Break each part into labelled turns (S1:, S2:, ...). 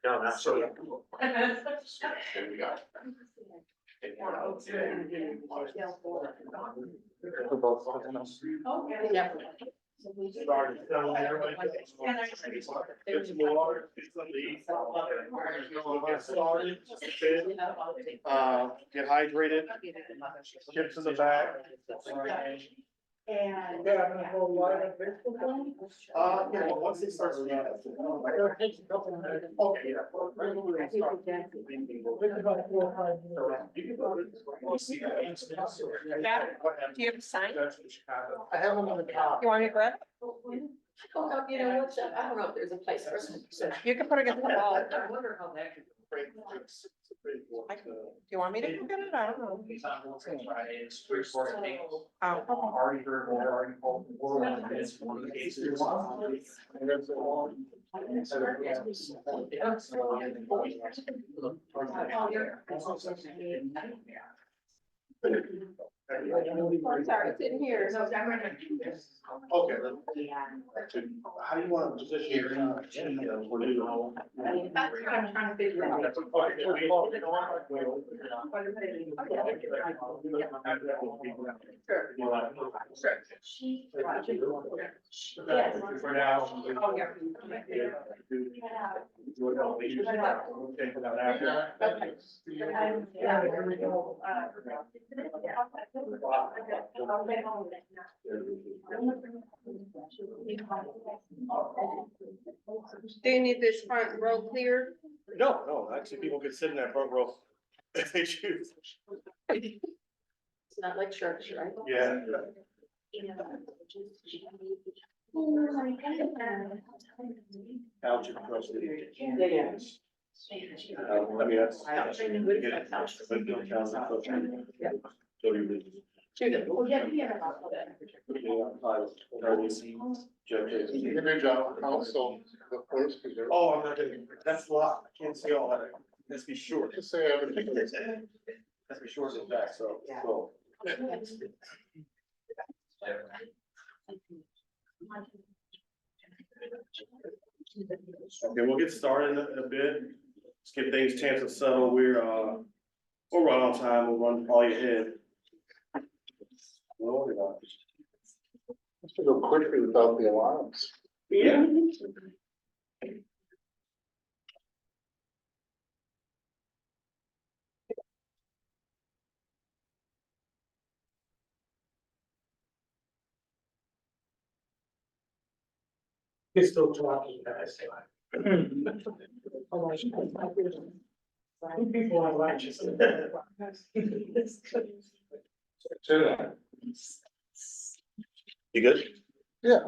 S1: No, absolutely. There we go.
S2: Get hydrated. Chips in the back.
S3: And.
S2: Once it starts. Okay,
S3: Do you have a sign?
S2: I have them on the top.
S3: You want me to grab it?
S4: You know what, I don't know if there's a place for it.
S3: You can put it against the wall.
S4: I wonder how that could.
S3: Do you want me to go get it? I don't know.
S4: Sorry, it's in here.
S2: Okay. How do you want to position your?
S4: That's what I'm trying to figure out.
S2: For now.
S4: Do you need this front row clear?
S2: No, actually, people can sit in that front row if they choose.
S4: It's not like church, right?
S2: Yeah. Township trustee. I mean, that's.
S4: Judith.
S2: Good job. Also, the first. Oh, I'm not gonna, that's a lot. I can't see all that. Let's be short. Just say everything. Let's be short and back, so. Okay, we'll get started in a bit. Let's give things a chance to settle. We'll run on time. We'll run probably ahead. Let's go quickly without the alarms. Yeah.
S1: He's still talking, guys. People are righteous.
S2: You good? Yeah.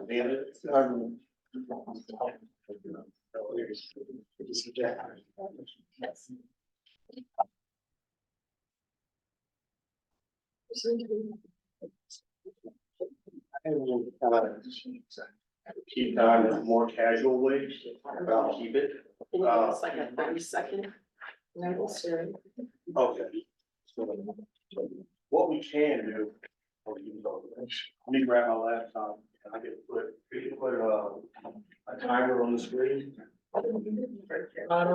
S2: Keep on a more casual way, but I'll keep it.
S4: It's like a 30-second. Necessary.
S2: Okay. What we can do. Let me grab my laptop. I can put a timer on the screen.
S1: I don't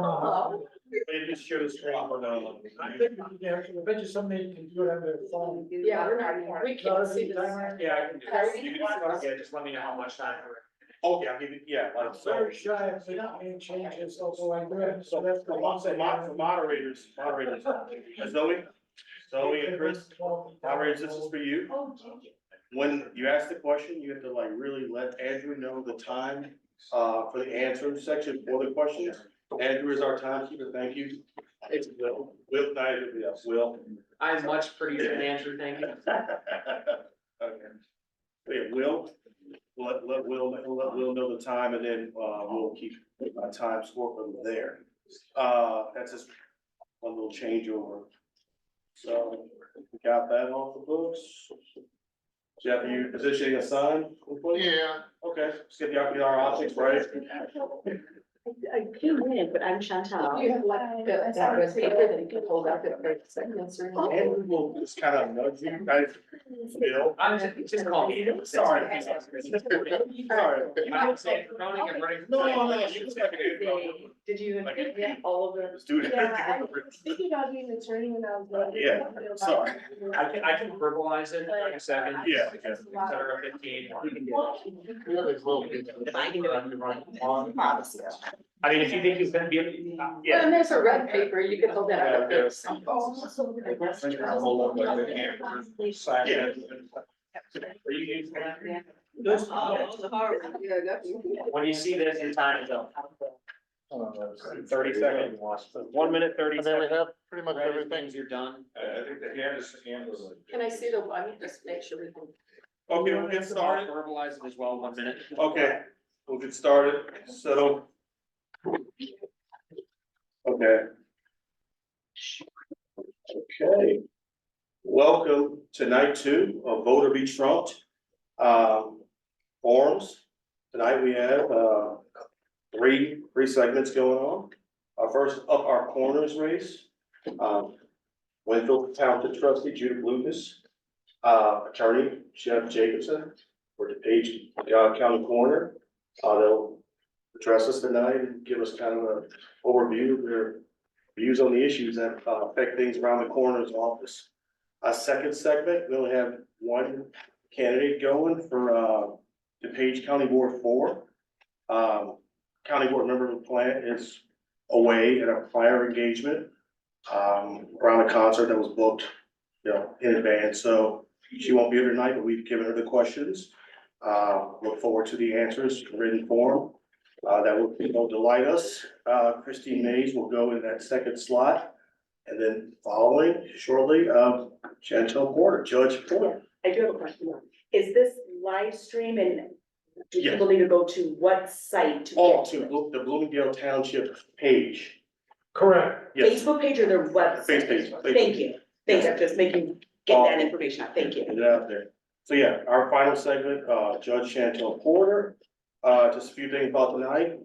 S1: know.
S2: Maybe just share the screen, but
S1: I think, yeah, I bet you somebody can do it on their phone.
S4: Yeah, we can't see this.
S1: Yeah, I can do that. You can, yeah, just let me know how much time.
S2: okay, I'll give you, yeah, like so.
S1: Very shy of making changes, also I do it, so that's.
S2: For moderators, Zoe and Chris, moderators, this is for you. When you ask the question, you have to like really let Andrew know the time for the answer section for the questions. Andrew is our timekeeper, thank you. It's Will. Will.
S5: I'm much prettier than Andrew, thank you.
S2: Okay. Yeah, Will, let Will know the time, and then we'll keep a time score from there. That's just one little changeover. So we got that off the books. Jeff, are you positioning a sign? Yeah. Okay, let's get our optics right.
S6: I came in, but I'm Chantal.
S4: You have like that red paper that you can hold up at 30 seconds or anything.
S2: And we'll just kind of nudge you guys. Bill.
S5: I'm just call me.
S2: Sorry. Sorry.
S5: I'm saying for running and running.
S2: No, you just have to.
S6: Did you
S2: Like,
S6: get all of them?
S2: Let's do
S7: Yeah, I
S2: that.
S7: was thinking about being an attorney when I was.
S2: Yeah, sorry.
S5: I can verbalize it in a second.
S2: Yeah.
S5: Consider a 15.
S3: I can do it.
S5: I mean, if you think you can be,
S4: Well,
S5: yeah.
S4: and there's a red paper, you can hold that up.
S2: Yeah.
S5: Are you using that?
S4: Yeah, definitely.
S5: When you see this, your time is up. 30 seconds. 1 minute, 30
S8: And then we
S5: seconds.
S8: have pretty much everything.
S5: You're done.
S8: I think the hand was.
S4: Can I see the one, just make sure we can.
S2: Okay, we'll get started.
S5: Verbalize it as well, 1 minute.
S2: Okay, we'll get started, so. Okay. Okay. Welcome to night 2 of Voter Be Trumped. Forums. Tonight we have, three segments going on. First up, our coroner's race. Winfield Township Trustee Judith Lukas, Attorney Jacobson for Dupage County Coroner. They'll address us tonight and give us kind of an overview of their views on the issues that affect things around the coroner's office. Second segment, we only have one candidate going for Dupage County Board 4. County board member of the plant is away at a prior engagement around a concert that was booked, in advance. So she won't be here tonight, but we've given her the questions. Look forward to the answers in written form. That will delight us. Christine Mays will go in that second slot. And then following shortly, Chantel Porter, Judge Porter.
S6: I do have a question. Is this live stream and do
S2: Yes.
S6: people need to go to what site to
S2: All
S6: get
S2: to
S6: to it?
S2: the Bloomingdale Township page.
S1: Correct.
S2: Yes,
S6: Facebook page or their website?
S2: Page.
S6: Thank you. Thank you. Just making, get that information out. Thank you.
S2: Get it out there. So yeah, our final segment, Judge Chantel Porter, just a few things about tonight.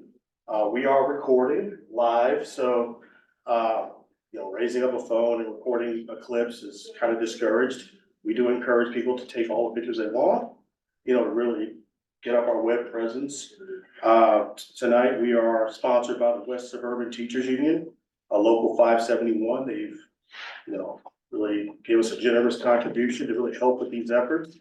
S2: We are recording live, so, raising up a phone and recording clips is kind of discouraged. We do encourage people to take all the pictures they want, to really get up our web presence. Tonight, we are sponsored by the West Suburban Teachers Union, a local 571. They've, really gave us a generous contribution to really help with these efforts.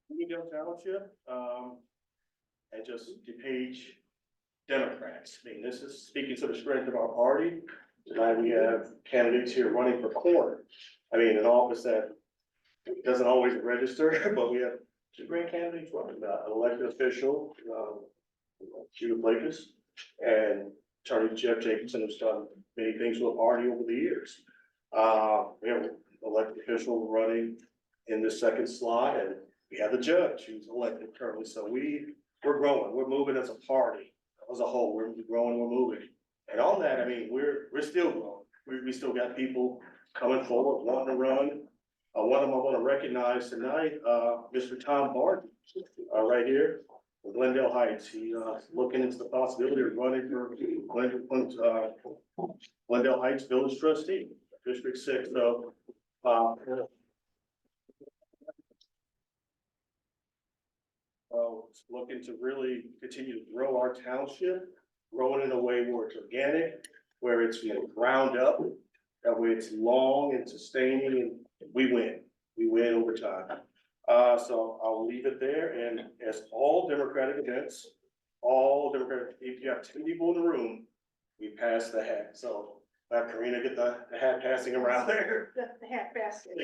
S2: Bloomingdale Township, and just DuPage Democrats. I mean, this is speaking to the strength of our party. Tonight we have candidates here running for coroner. I mean, an office that doesn't always register, but we have two great candidates running, an elected official, Judith Lukas, and Attorney Jacobson, who's done many things for the party over the years. We have an elected official running in the second slot, and we have the judge who's elected currently. So we're growing, we're moving as a party, as a whole, we're growing, we're moving. And on that, I mean, we're still growing. We still got people coming forward, wanting to run. One of them I want to recognize tonight, Mr. Tom Barton, right here, from Glendale Heights. He's looking into the possibility of running for Glendale Heights Village Trustee, District 6. So, looking to really continue to grow our township, growing in a way where it's organic, where it's ground up, that way it's long and sustaining, and we win over time. So I'll leave it there, and as all Democratic events, if you have 10 people in the room, we pass the hat. So let Karina get the hat passing around there.
S7: The hat basket.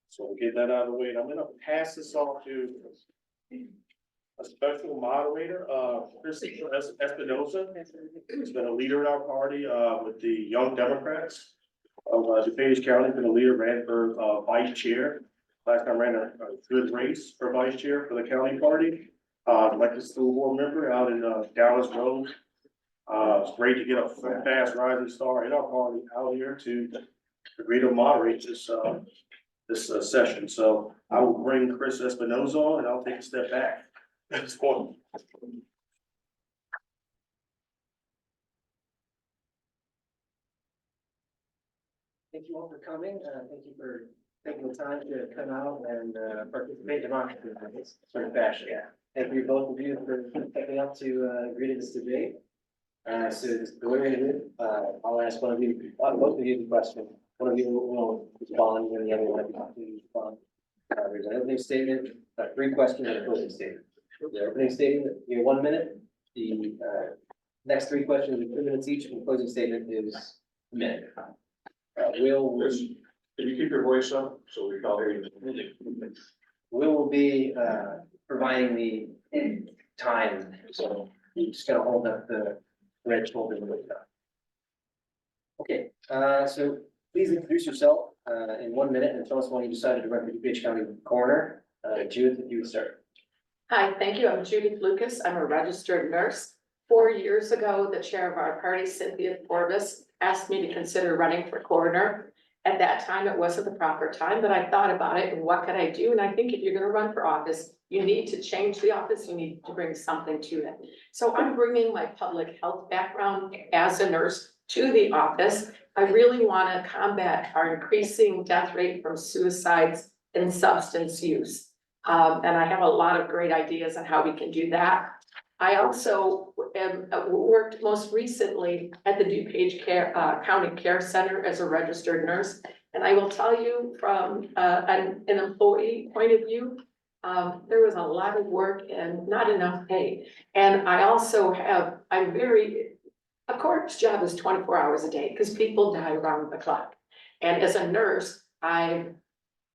S2: So we'll get that out of the way, and I'm gonna pass this off to a special moderator, Christopher Espinosa. He's been a leader in our party, with the Young Democrats of Dupage County, been a leader, ran for, vice chair. Last time ran a good race for vice chair for the county party. Like the school board member out in, Dallas Road. It's great to get a fast rising star in our party out here to agree to moderate this, this session. So I will bring Chris Espinosa on and I'll take a step back at this point.
S9: Thank you all for coming. Thank you for taking the time to come out and participate in our sort of fashion. Thank you both of you for stepping up to agree to this debate. So the way we do it, I'll ask one of you, both of you the question. One of you will respond and the other one will respond. There's an opening statement, 3 questions and a closing statement. The opening statement, you have 1 minute. The next 3 questions are 2 minutes each, and the closing statement is a minute.
S8: Can you keep your voice up so we can all hear you?
S9: Will be providing the time, so you're just gonna hold up the red folder with the time. Okay, so please introduce yourself in 1 minute and tell us when you decided to run for Dupage County Coroner. Judith, if you would start.
S4: Hi, thank you. I'm Judith Lukas. I'm a registered nurse. 4 years ago, the chair of our party, Cynthia Forbes, asked me to consider running for coroner. At that time, it wasn't the proper time, but I thought about it and what could I do? And I think if you're gonna run for office, you need to change the office, you need to bring something to it. So I'm bringing my public health background as a nurse to the office. I really wanna combat our increasing death rate from suicides and substance use. And I have a lot of great ideas on how we can do that. I also worked most recently at the Dupage County Care Center as a registered nurse. And I will tell you from an employee point of view, there was a lot of work and not enough pay. And I also have, a coroner's job is 24 hours a day because people die around the clock. And as a nurse, I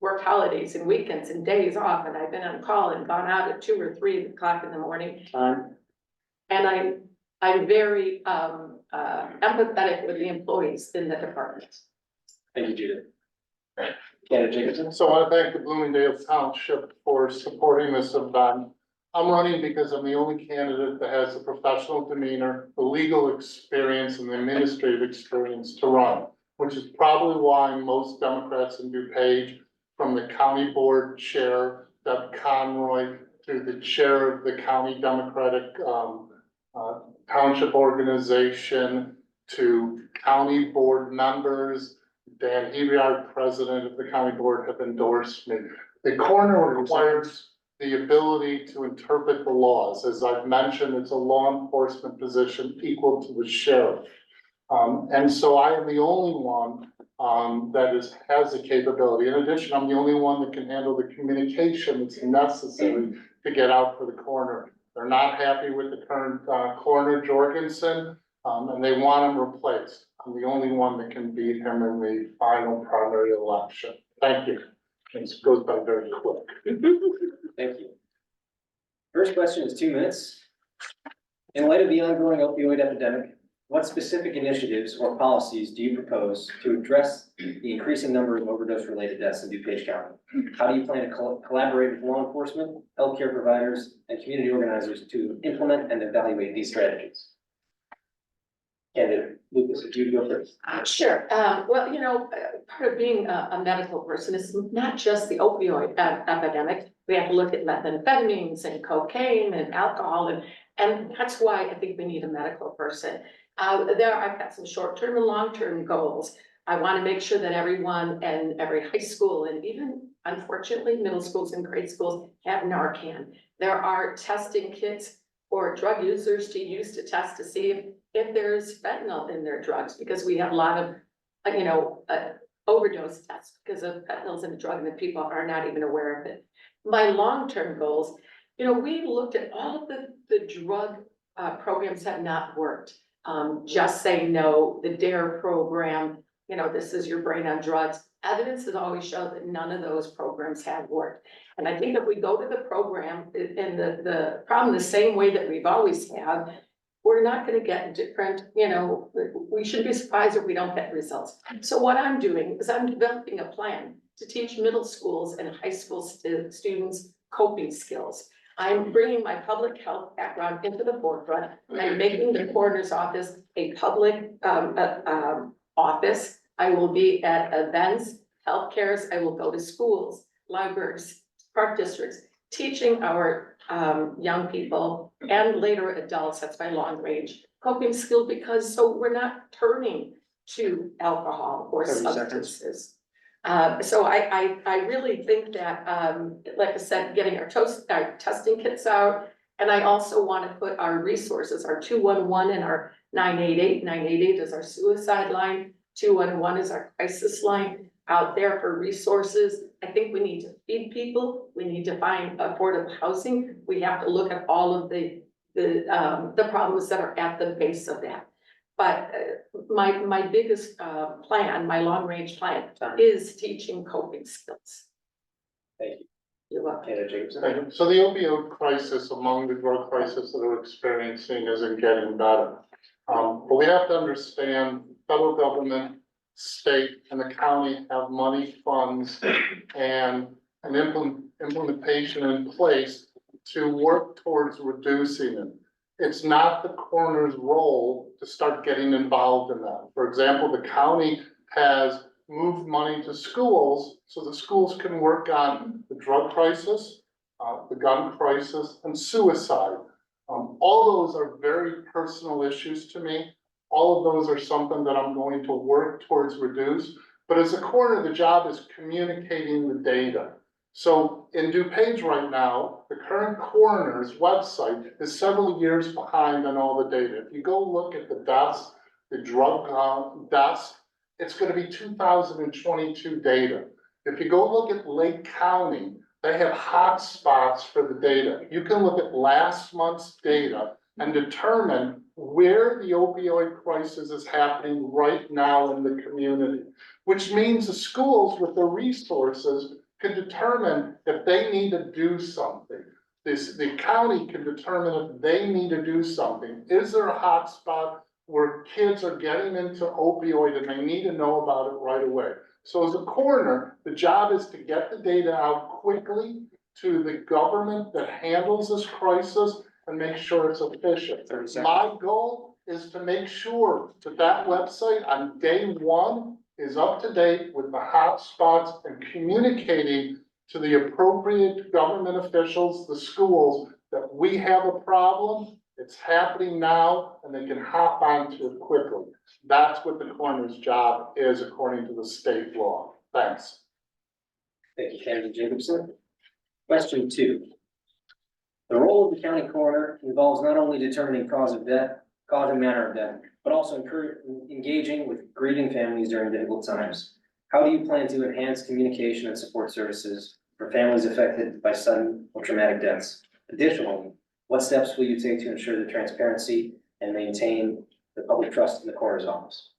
S4: worked holidays and weekends and days off, and I've been on call and gone out at 2 or 3 o'clock in the morning. And I'm very empathetic with the employees in the department.
S9: Thank you, Judith. Candidate Jacobson.
S8: So I want to thank the Bloomingdale Township for supporting this event. I'm running because I'm the only candidate that has the professional demeanor, the legal experience, and the administrative experience to run, which is probably why most Democrats in DuPage, from the county board chair, Deb Conroy, to the chair of the county Democratic Township organization, to county board members, Dan Heviard, president of the county board, have endorsed me. The coroner requires the ability to interpret the laws. As I've mentioned, it's a law enforcement position equal to the sheriff. And so I am the only one that has the capability. In addition, I'm the only one that can handle the communication that's necessary to get out for the coroner. They're not happy with the current coroner Jorgensen, and they want him replaced. I'm the only one that can beat him in the final primary election. Thank you. It goes by very quick.
S9: Thank you. First question is 2 minutes. In light of the ongoing opioid epidemic, what specific initiatives or policies do you propose to address the increasing number of overdose-related deaths in DuPage County? How do you plan to collaborate with law enforcement, healthcare providers, and community organizers to implement and evaluate these strategies? Candidate Lukas, if you go first.
S4: Sure. Well, part of being a medical person is not just the opioid epidemic. We have to look at methamphetamines and cocaine and alcohol, and that's why I think we need a medical person. I've got some short-term and long-term goals. I want to make sure that everyone and every high school and even unfortunately middle schools and grade schools have Narcan. There are testing kits for drug users to use to test to see if there's fentanyl in their drugs, because we have a lot of, overdose tests because of fentanyl's in the drug and that people are not even aware of it. My long-term goals, we looked at all of the drug programs have not worked. Just Say No, the DARE program, this is your brain on drugs. Evidence has always shown that none of those programs have worked. And I think if we go to the program and the problem the same way that we've always have, we're not going to get different, we shouldn't be surprised if we don't get results. So what I'm doing is I'm developing a plan to teach middle schools and high school students coping skills. I'm bringing my public health background into the forefront. I'm making the coroner's office a public office. I will be at events healthcares, I will go to schools, libraries, park districts, teaching our young people and later adults, that's my long range coping skill, because so we're not turning to alcohol or
S5: 30 seconds.
S4: substances. So I really think that, like I said, getting our testing kits out. And I also want to put our resources, our 211 and our 988. 988 is our suicide line. 211 is our crisis line out there for resources. I think we need to feed people. We need to find affordable housing. We have to look at all of the problems that are at the base of that. But my biggest plan, my long range plan, is teaching coping skills.
S9: Thank you.
S4: You're welcome.
S9: Canada Jacobson.
S8: Thank you. So the opioid crisis among the drug crisis that we're experiencing isn't getting better. But we have to understand federal government, state and the county have money, funds and an implementation in place to work towards reducing it. It's not the coroner's role to start getting involved in that. For example, the county has moved money to schools so the schools can work on the drug crisis, the gun crisis, and suicide. All those are very personal issues to me. All of those are something that I'm going to work towards reduce. But as a coroner, the job is communicating the data. So in Dupage right now, the current coroner's website is several years behind on all the data. If you go look at the deaths, the drug deaths, it's going to be 2022 data. If you go look at Lake County, they have hotspots for the data. You can look at last month's data and determine where the opioid crisis is happening right now in the community, which means the schools with the resources can determine if they need to do something. The county can determine if they need to do something. Is there a hotspot where kids are getting into opioid and they need to know about it right away? So as a coroner, the job is to get the data out quickly to the government that handles this crisis and make sure it's efficient.
S5: 30 seconds.
S8: My goal is to make sure that that website on day one is up to date with the hotspots and communicating to the appropriate government officials, the schools, that we have a problem, it's happening now, and they can hop onto it quickly. That's what the coroner's job is according to the state law. Thanks.
S9: Thank you, Canada Jacobson. Question 2. The role of the county coroner involves not only determining cause and manner of death, but also engaging with grieving families during difficult times. How do you plan to enhance communication and support services for families affected by sudden or traumatic deaths? Additionally, what steps will you take to ensure the transparency and maintain the public trust in the coroner's office?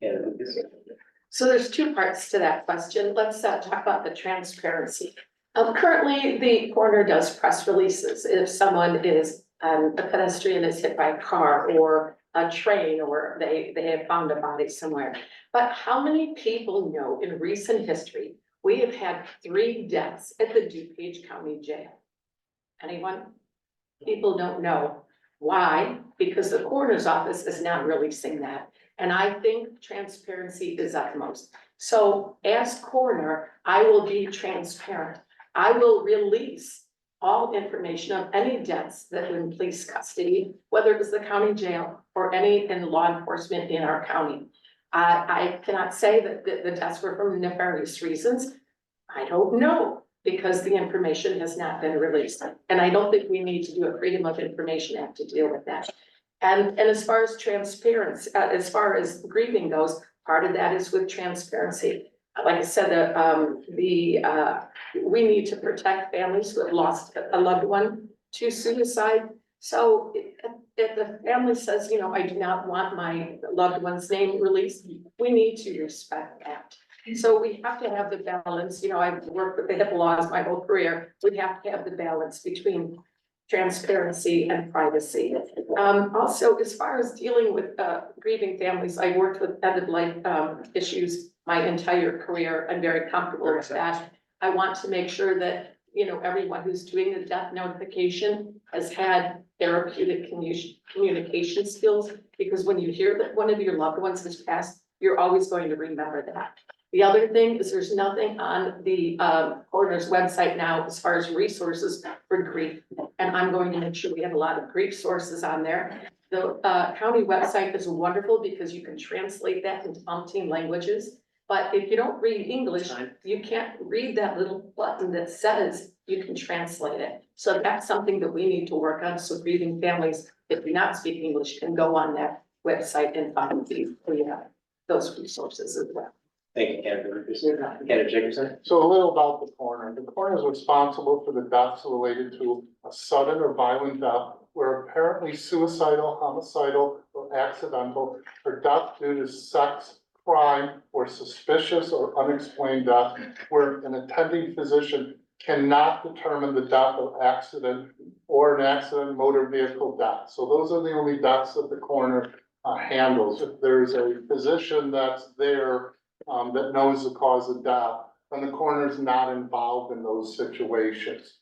S9: Canada Lucas.
S4: So there's two parts to that question. Let's talk about the transparency. Currently, the coroner does press releases if someone is a pedestrian is hit by a car or a train, or they have found a body somewhere. But how many people know in recent history, we have had 3 deaths at the Dupage County Jail? Anyone? People don't know. Why? Because the coroner's office is not releasing that. And I think transparency is utmost. So as coroner, I will be transparent. I will release all information of any deaths that were in police custody, whether it was the county jail or any in law enforcement in our county. I cannot say that the deaths were from nefarious reasons. I don't know, because the information has not been released. And I don't think we need to do a Freedom of Information Act to deal with that. And as far as transparency, as far as grieving goes, part of that is with transparency. Like I said, we need to protect families who have lost a loved one to suicide. So if the family says, you know, I do not want my loved one's name released, we need to respect that. So we have to have the balance. You know, I've worked with the HIPAA laws my whole career. We have to have the balance between transparency and privacy. Also, as far as dealing with grieving families, I worked with end-of-life issues my entire career. I'm very comfortable with that. I want to make sure that, you know, everyone who's doing the death notification has had therapeutic communication skills, because when you hear that one of your loved ones has passed, you're always going to remember that. The other thing is there's nothing on the coroner's website now as far as resources for grief. And I'm going to make sure we have a lot of grief sources on there. The county website is wonderful because you can translate that into umpteen languages. But if you don't read English, you can't read that little button that says you can translate it. So that's something that we need to work on. So grieving families, if do not speak English, can go on that website and find those resources as well.
S9: Thank you, Candidate Jacobson.
S8: So a little about the coroner. The coroner is responsible for the deaths related to a sudden or violent death where apparently suicidal, homicidal, or accidental, or death due to sex, crime, or suspicious or unexplained death, where an attending physician cannot determine the death of accident or an accident motor vehicle death. So those are the only deaths that the coroner handles. If there's a physician that's there that knows the cause of death, then the coroner is not involved in those situations.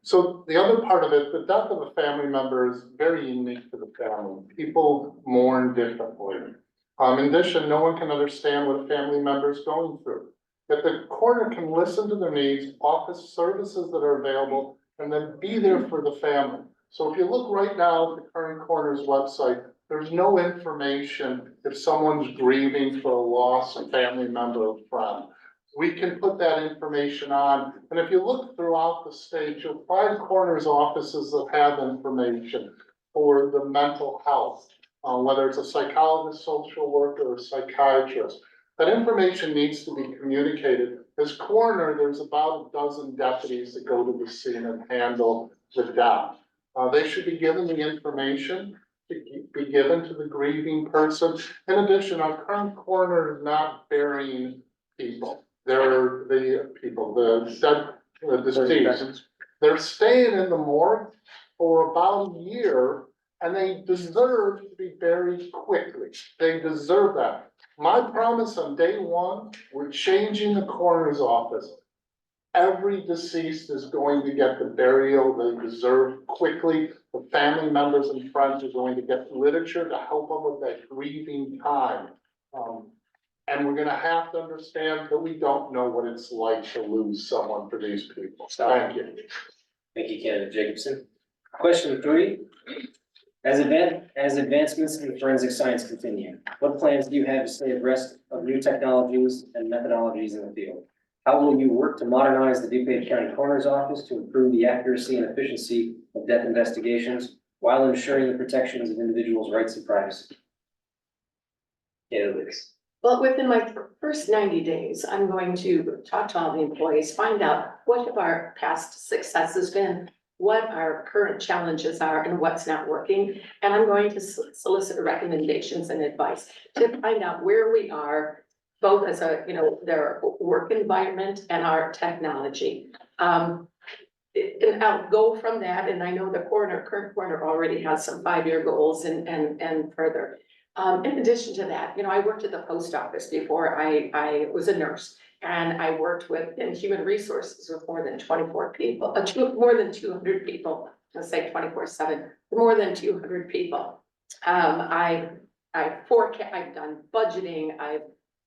S8: So the other part of it, the death of a family member is very unique to the family. People mourn differently. In addition, no one can understand what a family member is going through. Yet the coroner can listen to their needs, offer services that are available, and then be there for the family. So if you look right now at the current coroner's website, there's no information if someone's grieving for a loss of family member or friend. We can put that information on, and if you look throughout the state, you'll find coroner's offices that have information for the mental health, whether it's a psychologist, social worker, or psychiatrist. That information needs to be communicated. As coroner, there's about a dozen deputies that go to the scene and handle the death. They should be given the information to be given to the grieving person. In addition, our current coroner is not burying people. They're the people, the deceased. They're staying in the morgue for about a year, and they deserve to be buried quickly. They deserve that. My promise on day one, we're changing the coroner's office. Every deceased is going to get the burial they deserve quickly. The family members and friends are going to get literature to help them with that grieving time. And we're gonna have to understand that we don't know what it's like to lose someone for these people. Thank you.
S9: Thank you, Candidate Jacobson. Question 3. As advancements in forensic science continue, what plans do you have to stay abreast of new technologies and methodologies in the field? How will you work to modernize the Dupage County Coroner's Office to improve the accuracy and efficiency of death investigations while ensuring the protections of individuals' rights and privacy? Candidates.
S4: Well, within my first 90 days, I'm going to talk to all the employees, find out what have our past successes been, what our current challenges are, and what's not working. And I'm going to solicit recommendations and advice to find out where we are, both as their work environment and our technology. And I'll go from that, and I know the current coroner already has some 5-year goals and further. In addition to that, I worked at the post office before I was a nurse, and I worked in human resources with more than 24 people, more than 200 people. Let's say 24/7, more than 200 people. I've done budgeting, I've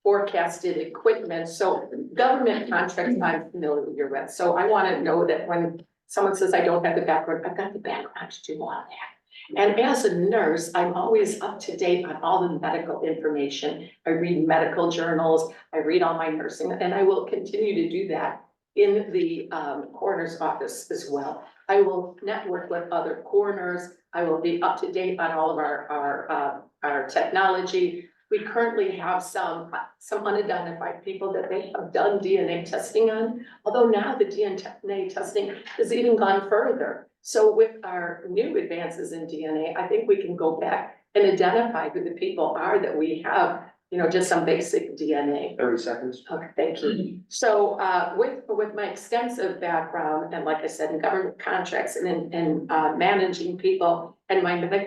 S4: forecasted equipment, so government contracts I'm familiar with. So I want to know that when someone says I don't have the background, I've got the background to do all that. And as a nurse, I'm always up to date on all the medical information. I read medical journals, I read all my nursing, and I will continue to do that in the coroner's office as well. I will network with other coroners. I will be up to date on all of our technology. We currently have some unidentified people that they have done DNA testing on, although now the DNA testing has even gone further. So with our new advances in DNA, I think we can go back and identify who the people are that we have, just some basic DNA.
S5: 30 seconds.
S4: Okay, thank you. So with my extensive background, and like I said, in government contracts and in managing people, and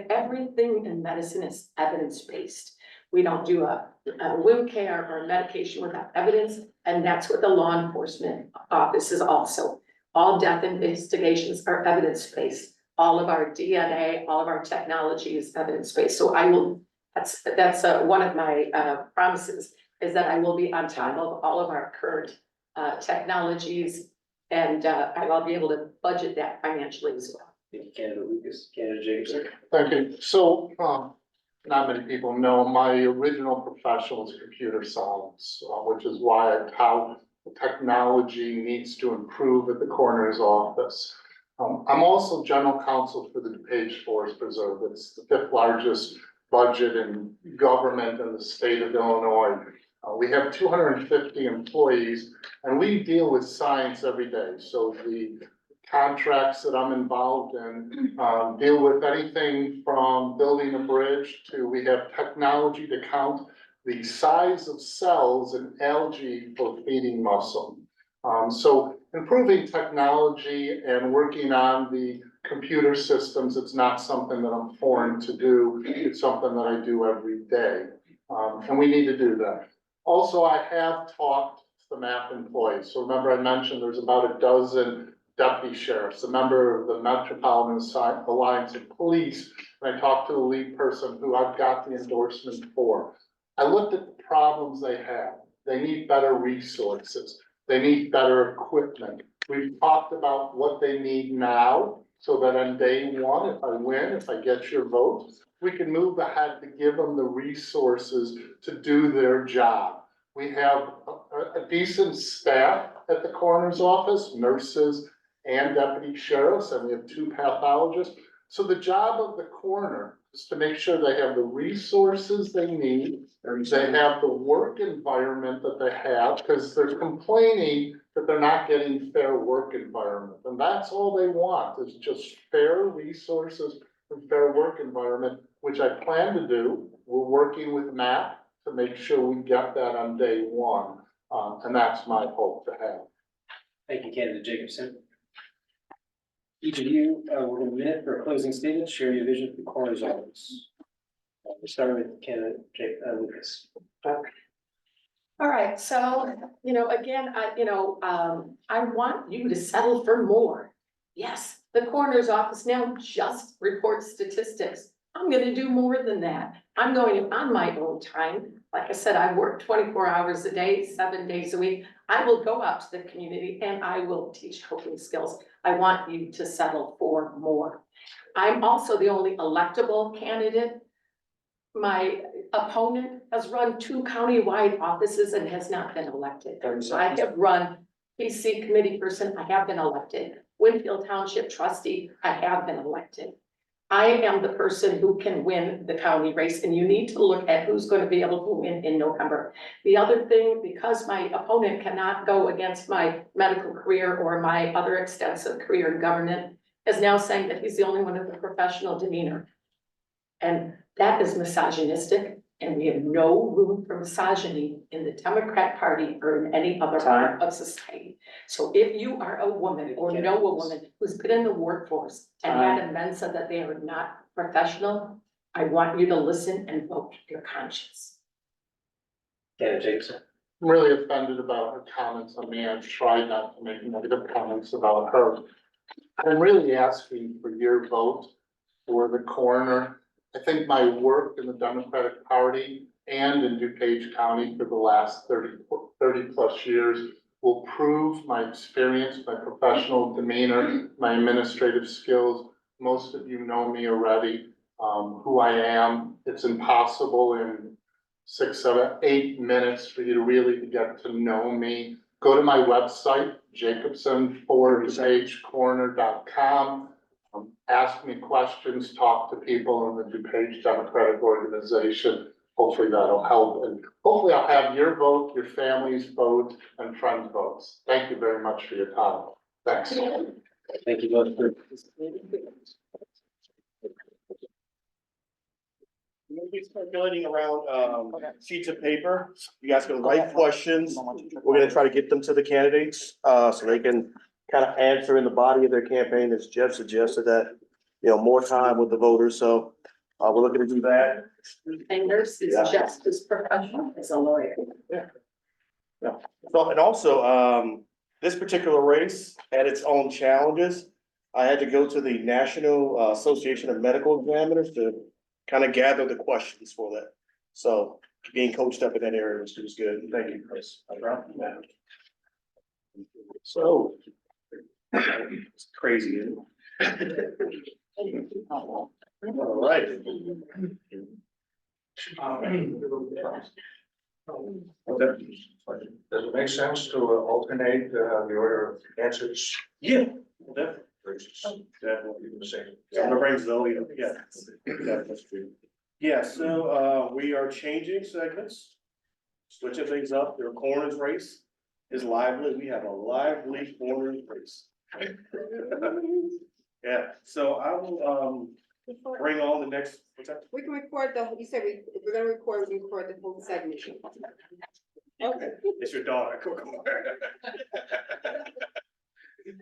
S4: everything in medicine is evidence-based. We don't do a wound care or medication without evidence, and that's what the law enforcement office is also. All death investigations are evidence-based. All of our DNA, all of our technology is evidence-based. So I will That's one of my promises, is that I will be on top of all of our current technologies. And I'll be able to budget that financially as well.
S9: Thank you, candidate Lukas, candidate Jacobson.
S8: Thank you. So, not many people know, my original profession was computer science, which is why I tout the technology needs to improve at the coroner's office. I'm also general counsel for the Dupage Forest Preserve. It's the 5th largest budget in government in the state of Illinois. We have 250 employees and we deal with science every day. So the contracts that I'm involved in deal with anything from building a bridge to we have technology to count the size of cells in algae for feeding mussel. So improving technology and working on the computer systems, it's not something that I'm foreign to do. It's something that I do every day. And we need to do that. Also, I have talked to the MAP employees. So remember I mentioned there's about a dozen deputy sheriffs, a member of the Metropolitan Alliance of Police. And I talked to the lead person who I've got the endorsement for. I looked at the problems they have. They need better resources. They need better equipment. We've talked about what they need now so that on day one, if I win, if I get your vote, we can move ahead to give them the resources to do their job. We have a decent staff at the coroner's office, nurses and deputy sheriffs, and we have 2 pathologists. So the job of the coroner is to make sure they have the resources they need, they have the work environment that they have, because they're complaining that they're not getting fair work environment. And that's all they want, is just fair resources and fair work environment, which I plan to do. We're working with MAP to make sure we get that on day one. And that's my hope to have.
S9: Thank you, candidate Jacobson. Each of you, will have a minute for a closing statement, share your vision for the coroner's office. We'll start with candidate Lukas.
S4: All right, so, again, I want you to settle for more. Yes, the coroner's office now just reports statistics. I'm gonna do more than that. I'm going on my own time. Like I said, I work 24 hours a day, 7 days a week. I will go out to the community and I will teach coping skills. I want you to settle for more. I'm also the only electable candidate. My opponent has run 2 county-wide offices and has not been elected. So I have run PC committee person, I have been elected. Winfield Township trustee, I have been elected. I am the person who can win the county race, and you need to look at who's going to be able to win in November. The other thing, because my opponent cannot go against my medical career or my other extensive career in government, is now saying that he's the only one with a professional demeanor. And that is misogynistic, and we have no room for misogyny in the Democrat Party or in any other part of society. So if you are a woman or know a woman who's been in the workforce and had a men said that they are not professional, I want you to listen and vote your conscience.
S9: Candidate Jacobson.
S8: I'm really offended about her comments on me. I've tried not to make negative comments about her. I'm really asking for your vote for the coroner. I think my work in the Democratic Party and in Dupage County for the last 30 plus years will prove my experience, my professional demeanor, my administrative skills. Most of you know me already, who I am. It's impossible in 6, 7, 8 minutes for you to really get to know me. Go to my website, Jacobson4DupageCoroner.com. Ask me questions, talk to people in the Dupage Democratic Organization. Hopefully that'll help, and hopefully I'll have your vote, your family's vote, and friends' votes. Thank you very much for your time. Thanks.
S9: Thank you both for participating.
S2: We're gonna be circulating around sheets of paper. You guys can write questions. We're gonna try to get them to the candidates so they can kind of answer in the body of their campaign, as Jeff suggested, that more time with the voters. So we're looking to do that.
S4: And nurse is just as professional as a lawyer.
S2: So, and also, this particular race had its own challenges. I had to go to the National Association of Medical Examiners to kind of gather the questions for that. So being coached up in that area was good. Thank you, Chris. So. It's crazy, isn't it? All right.
S3: Does it make sense to alternate the order of answers?
S2: Yeah, definitely.
S3: Definitely the same.
S2: So I'm gonna bring Zoe up, yeah. That's true. Yeah, so, we are changing segments, switching things up. Their corners race is lively. We have a lively corners race. Yeah, so I will, bring on the next, what's that?
S7: We can record the, you said we're gonna record the whole segment. Okay.
S2: It's your daughter. Come on.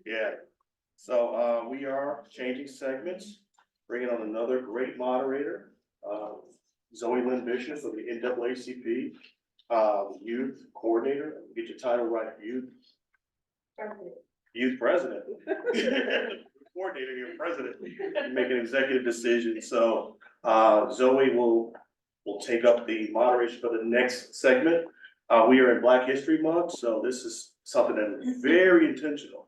S2: Yeah, so, we are changing segments, bringing on another great moderator, Zoe Lynn Bishop of the NAACP, youth coordinator, get your title right, youth president. Coordinator, you're president, you make an executive decision, so, Zoe will take up the moderation for the next segment. We are in Black History Month, so this is something that is very intentional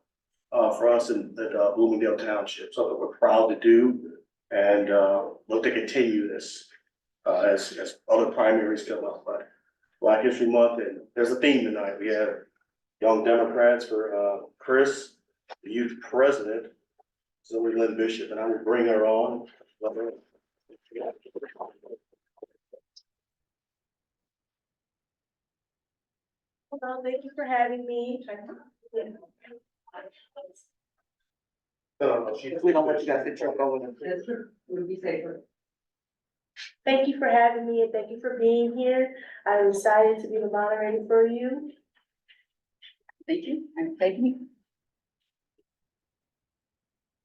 S2: for us in Bloomingdale Township, something we're proud to do, and look to continue this as other primaries come up. But Black History Month, and there's a theme tonight. We have Young Democrats for Chris, the youth president, Zoe Lynn Bishop, and I will bring her on.
S7: Well, thank you for having me.
S3: We don't want you guys to jump over.
S7: Would be safer. Thank you for having me and thank you for being here. I'm excited to be the moderator for you. Thank you. Thank you.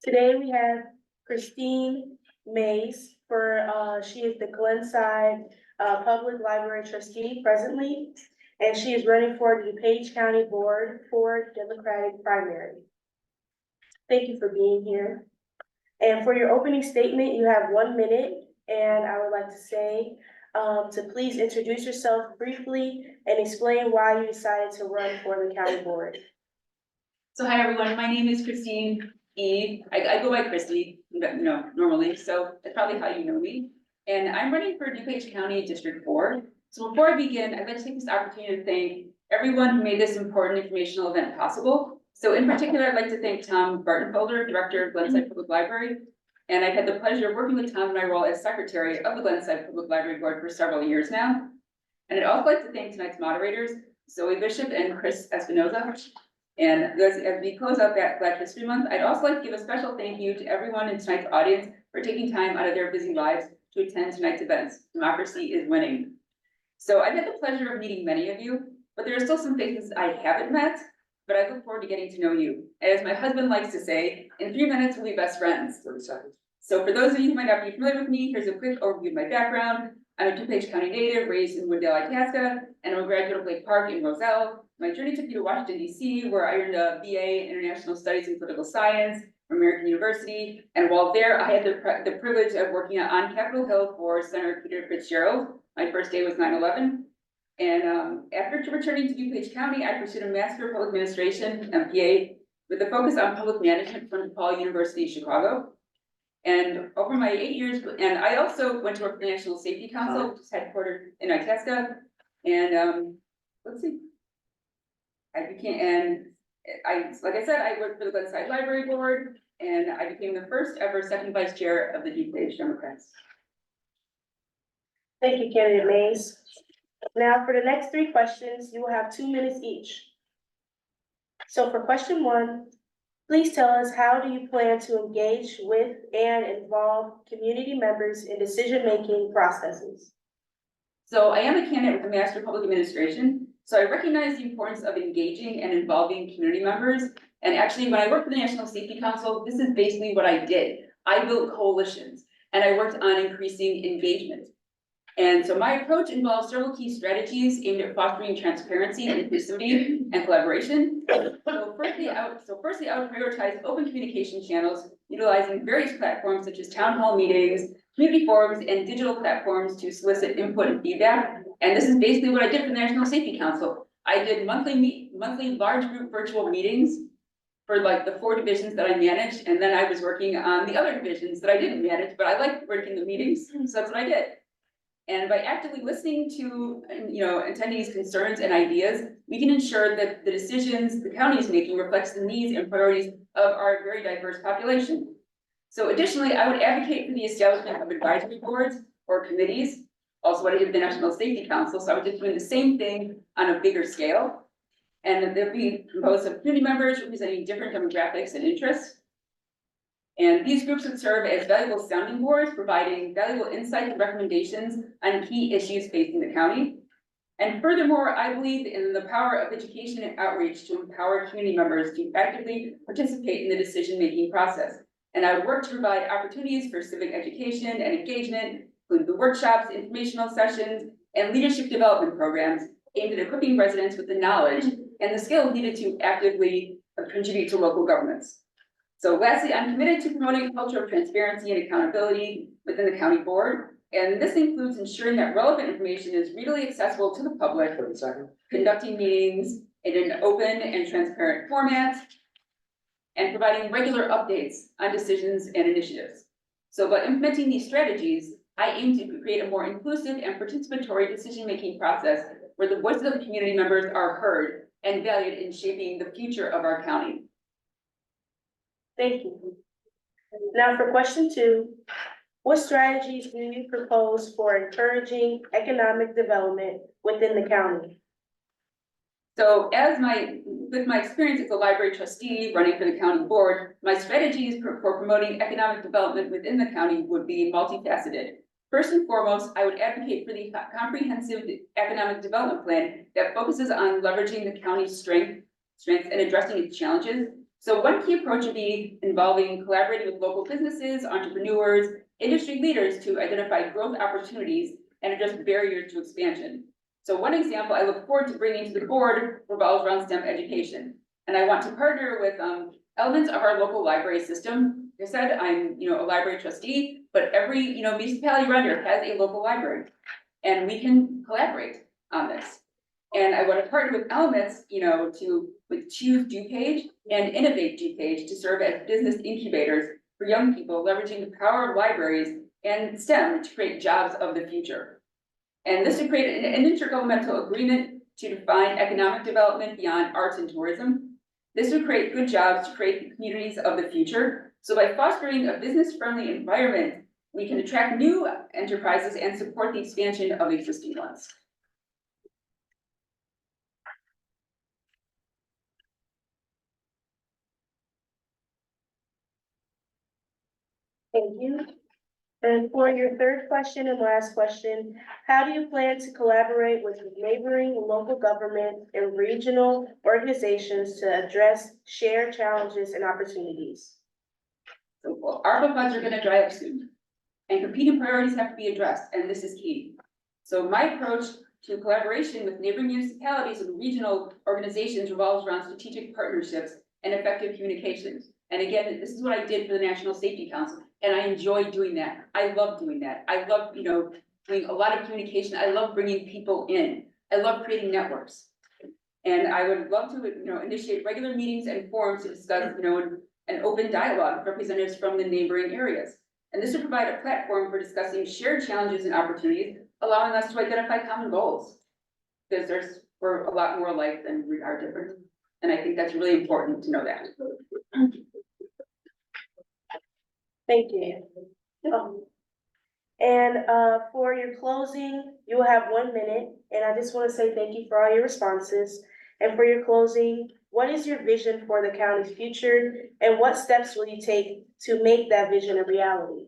S7: Today we have Christine Mays she is the Glenside Public Library Trustee presently, and she is running for the Dupage County Board for Democratic primary. Thank you for being here. And for your opening statement, you have 1 minute, and I would like to say to please introduce yourself briefly and explain why you decided to run for the county board.
S10: So hi, everyone. My name is Christine E. I go by Christy, normally, so that's probably how you know me. And I'm running for Dupage County District 4. So before I begin, I'd like to take this opportunity to thank everyone who made this important informational event possible. So in particular, I'd like to thank Tom Bartenfelder, Director of Glenside Public Library. And I've had the pleasure of working with Tom in my role as Secretary of the Glenside Public Library Board for several years now. And I'd also like to thank tonight's moderators, Zoe Bishop and Chris Espinosa. And as we close out that Black History Month, I'd also like to give a special thank you to everyone in tonight's audience for taking time out of their busy lives to attend tonight's events. Democracy is winning. So I've had the pleasure of meeting many of you, but there are still some faces I haven't met, but I look forward to getting to know you. As my husband likes to say, in 3 minutes, we'll be best friends. 30 seconds. So for those of you who might not be familiar with me, here's a quick overview of my background. I'm a Dupage County native, raised in Winfield, Itasca, and I'm a graduate of Lake Park in Roselle. My journey took me to Washington, D.C., where I earned a BA in International Studies and Political Science from American University. And while there, I had the privilege of working on Capitol Hill for Senator Peter Fitzgerald. My first day was 9/11. And after returning to Dupage County, I pursued a Master of Public Administration, MPA, with a focus on public management from DePaul University, Chicago. And over my 8 years, and I also went to work for the National Safety Council, which is headquartered in Itasca. And let's see. Like I said, I worked for the Glenside Library Board, and I became the first ever second vice chair of the Dupage Democrats.
S7: Thank you, candidate Mays. Now for the next 3 questions, you will have 2 minutes each. So for question 1, please tell us, how do you plan to engage with and involve community members in decision-making processes?
S10: So I am a candidate with the Master of Public Administration, so I recognize the importance of engaging and involving community members. And actually, when I worked for the National Safety Council, this is basically what I did. I built coalitions and I worked on increasing engagement. And so my approach involves several key strategies aimed at fostering transparency, inclusivity, and collaboration. So firstly, I would prioritize open communication channels, utilizing various platforms such as town hall meetings, community forums, and digital platforms to solicit input and feedback. And this is basically what I did for the National Safety Council. I did monthly large group virtual meetings for like the 4 divisions that I managed, and then I was working on the other divisions that I didn't manage, but I liked working the meetings, so that's what I did. And by actively listening to, attendees' concerns and ideas, we can ensure that the decisions the county is making reflects the needs and priorities of our very diverse population. So additionally, I would advocate for the establishment of advisory boards or committees. Also, what I did with the National Safety Council, so I was just doing the same thing on a bigger scale. And they'll be composed of community members representing different demographics and interests. And these groups would serve as valuable sounding boards, providing valuable insights and recommendations on key issues facing the county. And furthermore, I believe in the power of education and outreach to empower community members to actively participate in the decision-making process. And I would work to provide opportunities for civic education and engagement, including the workshops, informational sessions, and leadership development programs aimed at equipping residents with the knowledge and the skills needed to actively contribute to local governments. So lastly, I'm committed to promoting a culture of transparency and accountability within the county board. And this includes ensuring that relevant information is readily accessible to the public, conducting meetings in an open and transparent format, and providing regular updates on decisions and initiatives. So by implementing these strategies, I aim to create a more inclusive and participatory decision-making process where the voices of the community members are heard and valued in shaping the future of our county.
S7: Thank you. Now for question 2, what strategies do you propose for encouraging economic development within the county?
S10: So with my experience as a library trustee running for the county board, my strategies for promoting economic development within the county would be multifaceted. First and foremost, I would advocate for the comprehensive economic development plan that focuses on leveraging the county's strengths and addressing its challenges. So one key approach would be involving collaborating with local businesses, entrepreneurs, industry leaders to identify growth opportunities and address barriers to expansion. So one example I look forward to bringing to the board revolves around STEM education. And I want to partner with elements of our local library system. Like I said, I'm a library trustee, but every municipality around here has a local library, and we can collaborate on this. And I want to partner with elements, to choose Dupage and innovate Dupage to serve as business incubators for young people, leveraging the power of libraries and STEM to create jobs of the future. And this would create an intergovernmental agreement to define economic development beyond arts and tourism. This would create good jobs to create the communities of the future. So by fostering a business-friendly environment, we can attract new enterprises and support the expansion of existing ones.
S7: Thank you. And for your third question and last question, how do you plan to collaborate with neighboring local government and regional organizations to address shared challenges and opportunities?
S10: So well, ARPA funds are going to dry up soon, and competing priorities have to be addressed, and this is key. So my approach to collaboration with neighboring municipalities and regional organizations revolves around strategic partnerships and effective communications. And again, this is what I did for the National Safety Council, and I enjoy doing that. I love doing that. I love, doing a lot of communication. I love bringing people in. I love creating networks. And I would love to, initiate regular meetings and forums to discuss, an open dialogue with representatives from the neighboring areas. And this would provide a platform for discussing shared challenges and opportunities, allowing us to identify common goals. Because we're a lot more alike than we are different. And I think that's really important to know that.
S7: Thank you. And for your closing, you will have 1 minute, and I just want to say thank you for all your responses. And for your closing, what is your vision for the county's future, and what steps will you take to make that vision a reality?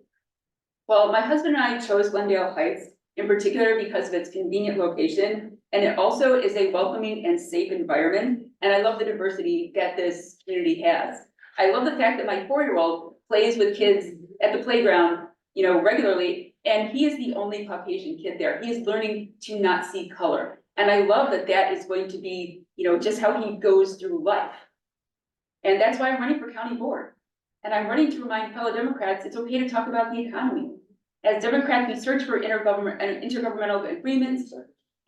S10: Well, my husband and I chose Glendale Heights in particular because of its convenient location, and it also is a welcoming and safe environment. And I love the diversity that this community has. I love the fact that my 4-year-old plays with kids at the playground, regularly, and he is the only Caucasian kid there. He is learning to not see color. And I love that that is going to be, just how he goes through life. And that's why I'm running for county board. And I'm running to remind fellow Democrats it's okay to talk about the economy. As Democrats, we search for intergovernmental agreements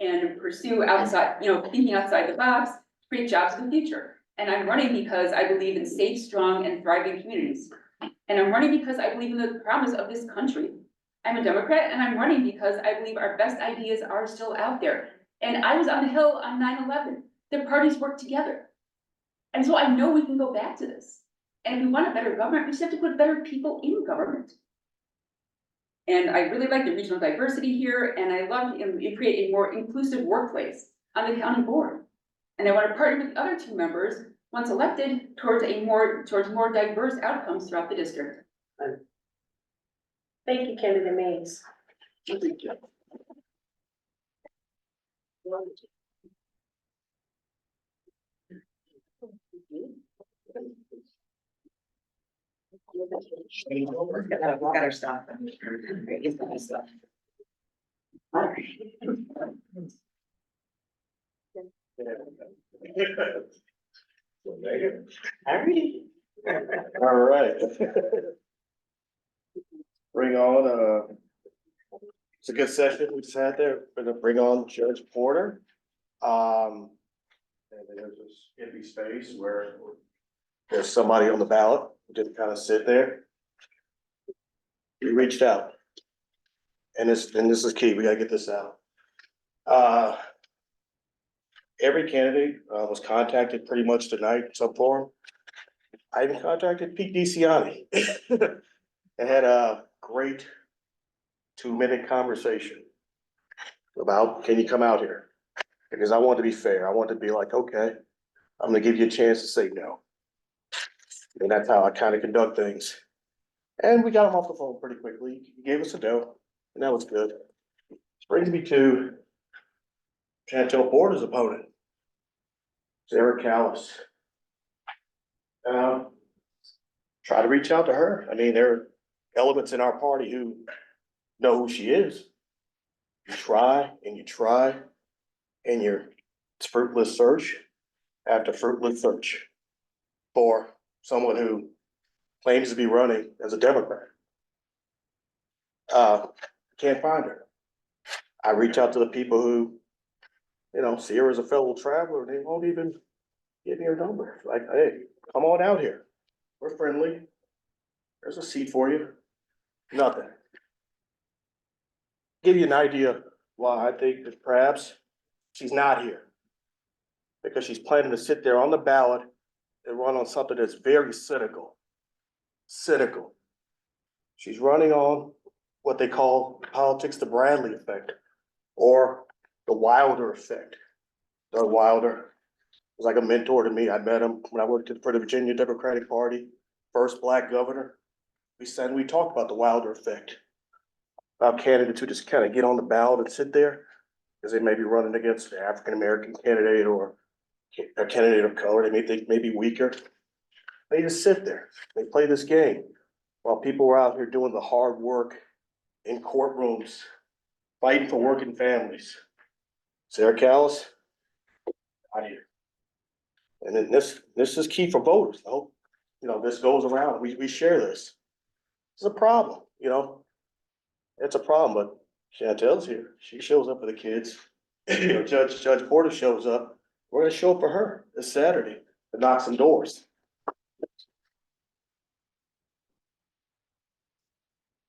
S10: and pursue outside, thinking outside the box, create jobs in the future. And I'm running because I believe in safe, strong, and thriving communities. And I'm running because I believe in the promise of this country. I'm a Democrat, and I'm running because I believe our best ideas are still out there. And I was on the Hill on 9/11. The parties work together. And so I know we can go back to this. And if we want a better government, we just have to put better people in government. And I really like the regional diversity here, and I love to create a more inclusive workplace on the county board. And I want to partner with the other two members, once elected, towards more diverse outcomes throughout the district.
S7: Thank you, candidate Mays.
S6: Got our stuff. He's got his stuff. All right.
S2: All right. Bring on, it's a good session we just had there. We're gonna bring on Judge Porter. And there's this empty space where there's somebody on the ballot who just kind of sit there. He reached out. And this is key, we gotta get this out. Every candidate was contacted pretty much tonight in some form. I even contacted Pete DeCiani. And had a great 2-minute conversation about, can you come out here? Because I want to be fair. I want to be like, okay, I'm gonna give you a chance to say no. And that's how I kind of conduct things. And we got him off the phone pretty quickly. He gave us a no, and that was good. Which brings me to Chantel Porter's opponent, Sarah Callis. Try to reach out to her. I mean, there are elements in our party who know who she is. You try and you try, and it's fruitless search after fruitless search for someone who claims to be running as a Democrat. Can't find her. I reach out to the people who, see her as a fellow traveler, and they won't even give me her number. Like, hey, come on out here. We're friendly. There's a seat for you. Nothing. Give you an idea why I think that perhaps she's not here. Because she's planning to sit there on the ballot and run on something that's very cynical. Cynical. She's running on what they call politics the Bradley effect, or the Wilder effect. Doug Wilder was like a mentor to me. I met him when I worked for the Virginia Democratic Party, first Black governor. We talked about the Wilder effect. About candidates who just kind of get on the ballot and sit there because they may be running against an African-American candidate or a candidate of color. They may think maybe weaker. They just sit there. They play this game while people are out here doing the hard work in courtrooms, fighting for working families. Sarah Callis, out here. And then this is key for voters. I hope, this goes around. We share this. It's a problem, It's a problem, but Chantel's here. She shows up for the kids. Judge Porter shows up. We're gonna show up for her this Saturday to knock some doors.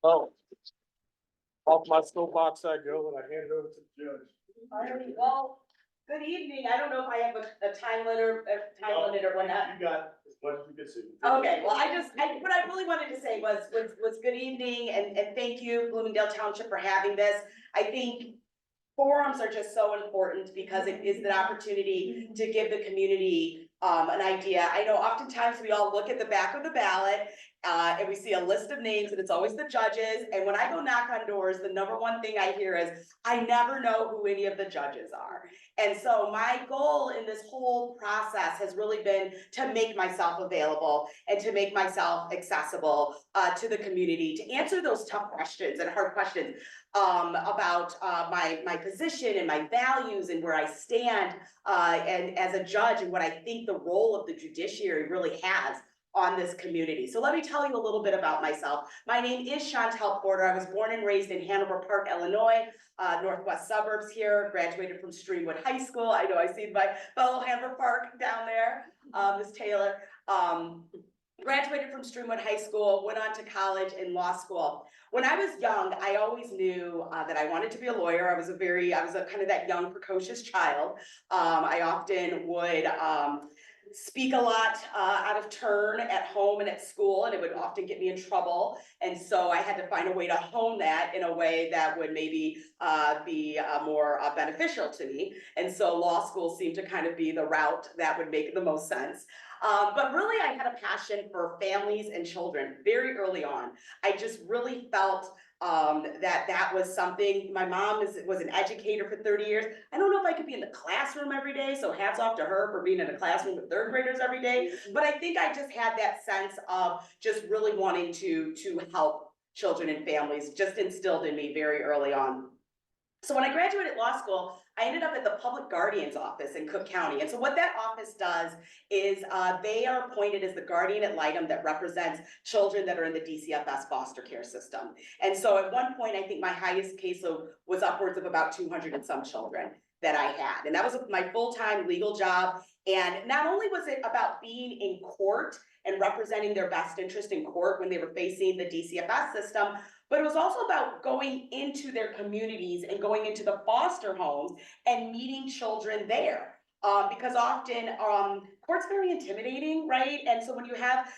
S2: Oh, off my soapbox I go, and I hand it over to the judge.
S6: Alrighty, well, good evening. I don't know if I have a time limit or whatnot.
S2: You got as much as you can see.
S6: Okay, well, what I really wanted to say was good evening and thank you, Bloomingdale Township, for having this. I think forums are just so important because it is the opportunity to give the community an idea. I know oftentimes we all look at the back of the ballot and we see a list of names and it's always the judges. And when I go knock on doors, the number one thing I hear is, I never know who any of the judges are. And so my goal in this whole process has really been to make myself available and to make myself accessible to the community, to answer those tough questions and hard questions about my position and my values and where I stand and as a judge and what I think the role of the judiciary really has on this community. So let me tell you a little bit about myself. My name is Chantel Porter. I was born and raised in Hanover Park, Illinois, northwest suburbs here, graduated from Streamwood High School. I know I see my fellow Hanover Park down there, Ms. Taylor. Graduated from Streamwood High School, went on to college and law school. When I was young, I always knew that I wanted to be a lawyer. I was a kind of that young precocious child. I often would speak a lot out of turn at home and at school, and it would often get me in trouble. And so I had to find a way to hone that in a way that would maybe be more beneficial to me. And so law school seemed to kind of be the route that would make the most sense. But really, I had a passion for families and children very early on. I just really felt that was something. My mom was an educator for 30 years. I don't know if I could be in the classroom every day, so hats off to her for being in a classroom with third graders every day. But I think I just had that sense of just really wanting to help children and families, just instilled in me very early on. So when I graduated law school, I ended up at the Public Guardian's Office in Cook County. And so what that office does is they are appointed as the guardian ad litem that represents children that are in the DCFS foster care system. And so at one point, I think my highest caseload was upwards of about 200 and some children that I had. And that was my full-time legal job. And not only was it about being in court and representing their best interest in court when they were facing the DCFS system, but it was also about going into their communities and going into the foster homes and meeting children there. Because often court's very intimidating, right? And so when you have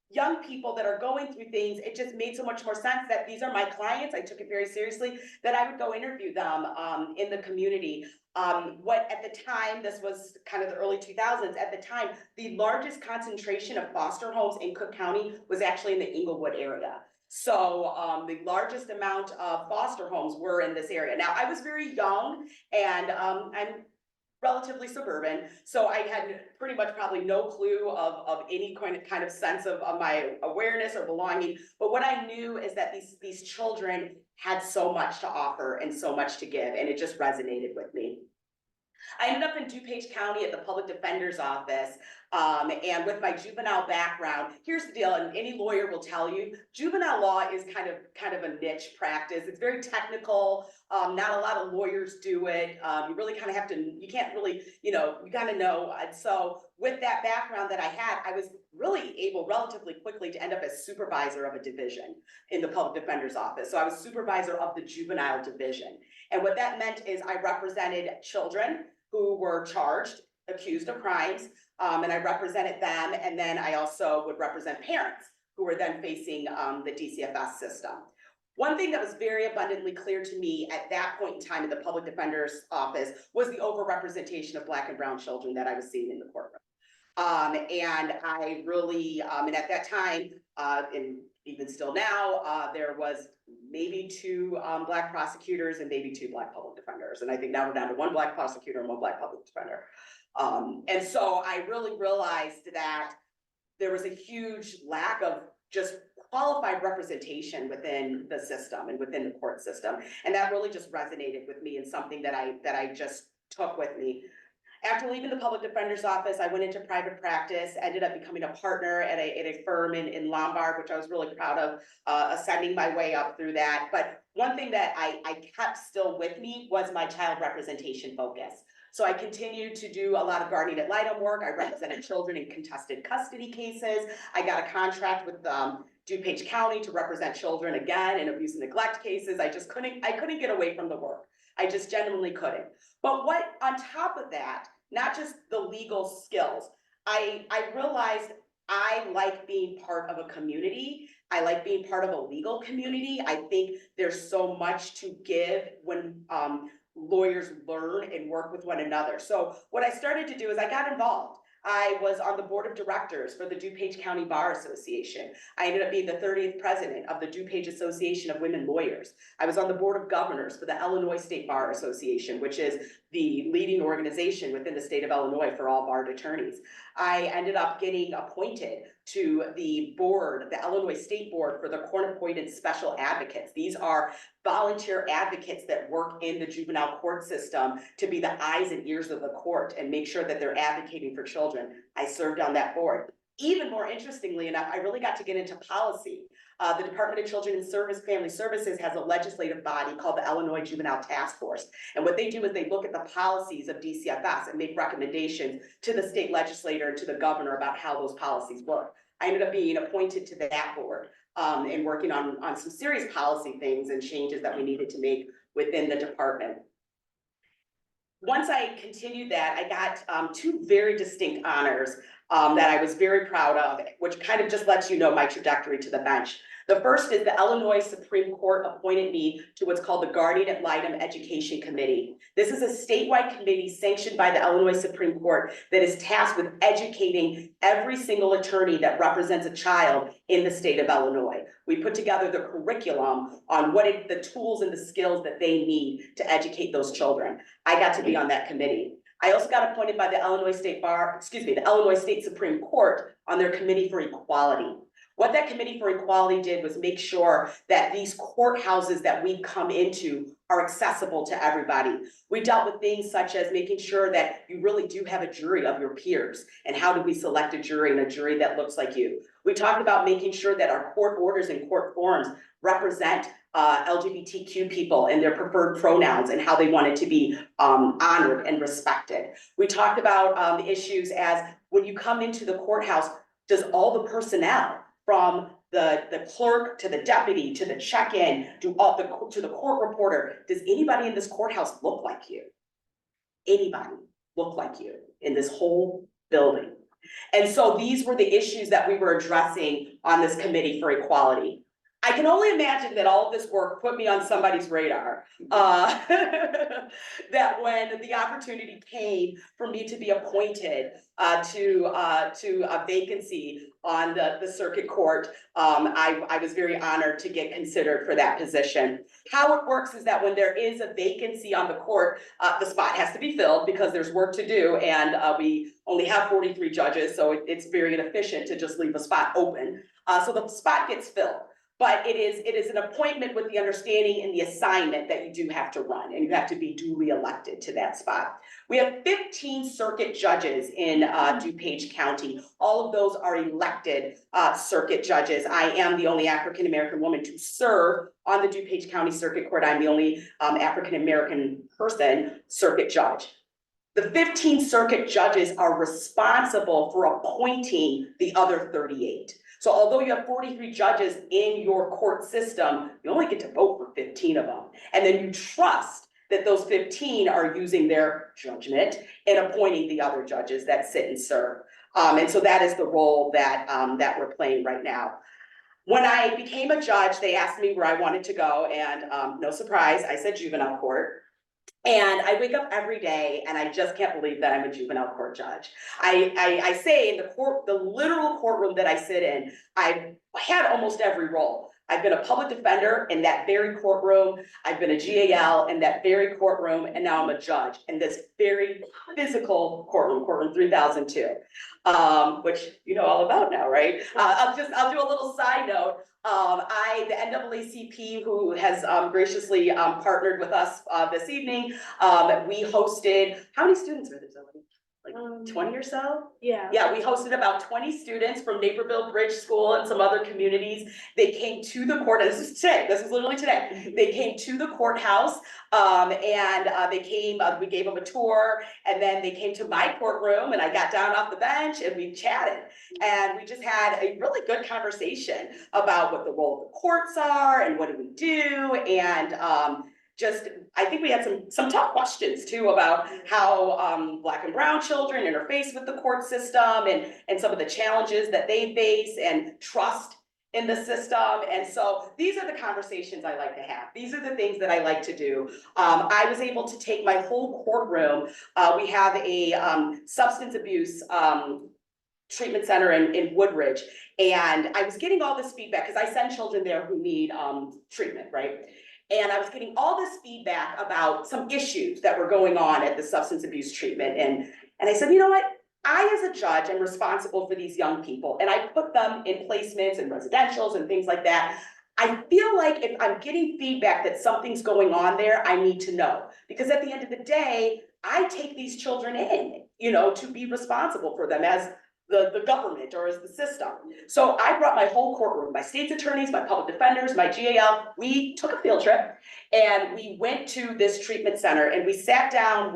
S6: young people that are going through things, it just made so much more sense that these are my clients. I took it very seriously, that I would go interview them in the community. What at the time, this was kind of the early 2000s, at the time, the largest concentration of foster homes in Cook County was actually in the Inglewood area. So the largest amount of foster homes were in this area. Now, I was very young and I'm relatively suburban, so I had pretty much probably no clue of any kind of sense of my awareness or belonging. But what I knew is that these children had so much to offer and so much to give, and it just resonated with me. I ended up in Dupage County at the Public Defender's Office, and with my juvenile background, here's the deal, and any lawyer will tell you, juvenile law is kind of a niche practice. It's very technical. Not a lot of lawyers do it. You really kind of have to, you can't really, you gotta know. And so with that background that I had, I was really able relatively quickly to end up as supervisor of a division in the Public Defender's Office. So I was supervisor of the juvenile division. And what that meant is I represented children who were charged, accused of crimes, and I represented them. And then I also would represent parents who were then facing the DCFS system. One thing that was very abundantly clear to me at that point in time in the Public Defender's Office was the overrepresentation of Black and brown children that I was seeing in the courtroom. And I really, and at that time, and even still now, there was maybe 2 Black prosecutors and maybe 2 Black public defenders. And I think now we're down to 1 Black prosecutor and 1 Black public defender. And so I really realized that there was a huge lack of just qualified representation within the system and within the court system. And that really just resonated with me and something that I just took with me. After leaving the Public Defender's Office, I went into private practice, ended up becoming a partner at a firm in Lombard, which I was really proud of, ascending my way up through that. But one thing that I kept still with me was my child representation focus. So I continued to do a lot of guardian ad litem work. I represented children in contested custody cases. I got a contract with Dupage County to represent children again in abuse and neglect cases. I couldn't get away from the work. I just genuinely couldn't. But what, on top of that, not just the legal skills, I realized I like being part of a community. I like being part of a legal community. I think there's so much to give when lawyers learn and work with one another. So what I started to do is I got involved. I was on the board of directors for the Dupage County Bar Association. I ended up being the 30th president of the Dupage Association of Women Lawyers. I was on the board of governors for the Illinois State Bar Association, which is the leading organization within the state of Illinois for all barred attorneys. I ended up getting appointed to the board, the Illinois State Board for the Court-Appointed Special Advocates. These are volunteer advocates that work in the juvenile court system to be the eyes and ears of the court and make sure that they're advocating for children. I served on that board. even more interestingly enough, I really got to get into policy. The Department of Children and Family Services has a legislative body called the Illinois Juvenile Task Force. And what they do is they look at the policies of DCFS and make recommendations to the state legislator and to the governor about how those policies work. I ended up being appointed to that board and working on some serious policy things and changes that we needed to make within the department. Once I continued that, I got two very distinct honors that I was very proud of, which kind of just lets you know my trajectory to the bench. The first is the Illinois Supreme Court appointed me to what's called the Guardian Ad Litem Education Committee. This is a statewide committee sanctioned by the Illinois Supreme Court that is tasked with educating every single attorney that represents a child in the state of Illinois. We put together the curriculum on the tools and the skills that they need to educate those children. I got to be on that committee. I also got appointed by the Illinois State Supreme Court on their Committee for Equality. What that Committee for Equality did was make sure that these courthouses that we come into are accessible to everybody. We dealt with things such as making sure that you really do have a jury of your peers, and how do we select a jury and a jury that looks like you. We talked about making sure that our court orders and court forms represent LGBTQ people and their preferred pronouns and how they want it to be honored and respected. We talked about the issues as when you come into the courthouse, does all the personnel from the clerk to the deputy to the check-in to the court reporter, does anybody in this courthouse look like you? Anybody look like you in this whole building? And so these were the issues that we were addressing on this Committee for Equality. I can only imagine that all of this work put me on somebody's radar. That when the opportunity came for me to be appointed to a vacancy on the circuit court, I was very honored to get considered for that position. How it works is that when there is a vacancy on the court, the spot has to be filled because there's work to do, and we only have 43 judges, so it's very inefficient to just leave a spot open. So the spot gets filled. But it is an appointment with the understanding and the assignment that you do have to run, and you have to be duly elected to that spot. We have 15 circuit judges in Dupage County. All of those are elected circuit judges. I am the only African-American woman to serve on the Dupage County Circuit Court. I'm the only African-American person circuit judge. The 15 circuit judges are responsible for appointing the other 38. So although you have 43 judges in your court system, you only get to vote for 15 of them. And then you trust that those 15 are using their judgment in appointing the other judges that sit and serve. And so that is the role that, that we're playing right now. When I became a judge, they asked me where I wanted to go, and no surprise, I said juvenile court. And I wake up every day and I just can't believe that I'm a juvenile court judge. I say in the literal courtroom that I sit in, I've had almost every role. I've been a public defender in that very courtroom. I've been a GAL in that very courtroom, and now I'm a judge in this very physical courtroom, courtroom 3002, which you know all about now, right? I'll do a little side note. The NAACP, who has graciously partnered with us this evening, we hosted, how many students were there, Zoe? Like 20 or so?
S7: Yeah.
S6: Yeah, we hosted about 20 students from Naperville Bridge School and some other communities. They came to the court, and this is today, this is literally today. They came to the courthouse, they came, we gave them a tour, and then they came to my courtroom, and I got down off the bench and we chatted. And we just had a really good conversation about what the role of the courts are and what do we do, and I think we had some tough questions too about how Black and brown children interface with the court system and some of the challenges that they face and trust in the system. And so these are the conversations I like to have. These are the things that I like to do. I was able to take my whole courtroom. We have a substance abuse treatment center in Woodridge. And I was getting all this feedback because I send children there who need treatment, right? And I was getting all this feedback about some issues that were going on at the substance abuse treatment. And I said, you know what? I, as a judge, am responsible for these young people, and I put them in placements and residentials and things like that. I feel like if I'm getting feedback that something's going on there, I need to know. Because at the end of the day, I take these children in, you know, to be responsible for them as the government or as the system. So I brought my whole courtroom, my state's attorneys, my public defenders, my GAL, we took a field trip and we went to this treatment center and we sat down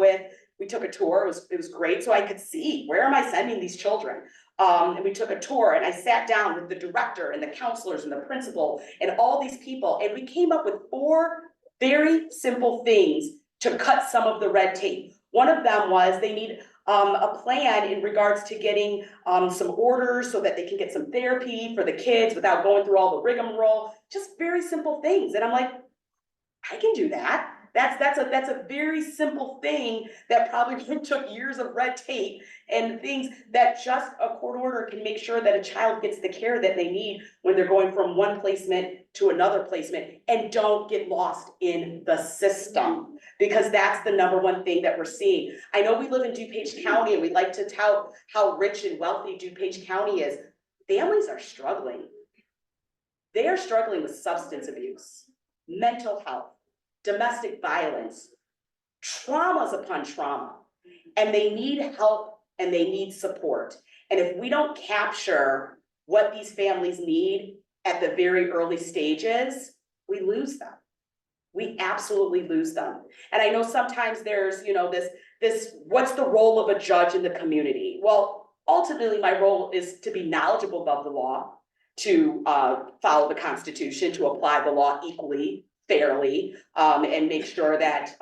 S6: we took a tour, it was great, so I could see, where am I sending these children? And we took a tour and I sat down with the director and the counselors and the principal and all these people, and we came up with 4 very simple things to cut some of the red tape. One of them was they need a plan in regards to getting some orders so that they can get some therapy for the kids without going through all the rigmarole, just very simple things. And I'm like, I can do that. That's a very simple thing that probably took years of red tape and things that just a court order can make sure that a child gets the care that they need when they're going from one placement to another placement, and don't get lost in the system, because that's the #1 thing that we're seeing. I know we live in Dupage County and we like to tout how rich and wealthy Dupage County is. Families are struggling. They are struggling with substance abuse, mental health, domestic violence, traumas upon trauma, and they need help and they need support. And if we don't capture what these families need at the very early stages, we lose them. We absolutely lose them. And I know sometimes there's, this, what's the role of a judge in the community? Well, ultimately my role is to be knowledgeable about the law, to follow the Constitution, to apply the law equally, fairly, and make sure that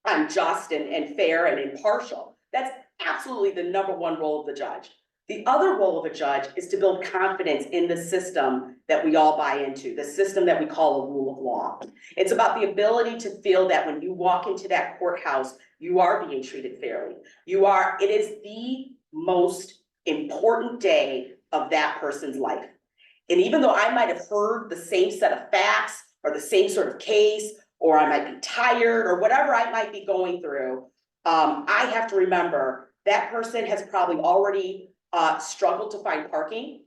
S6: I'm just and fair and impartial. That's absolutely the #1 role of the judge. The other role of a judge is to build confidence in the system that we all buy into, the system that we call a rule of law. It's about the ability to feel that when you walk into that courthouse, you are being treated fairly. It is the most important day of that person's life. And even though I might have heard the same set of facts or the same sort of case, or I might be tired or whatever I might be going through, I have to remember that person has probably already struggled to find parking.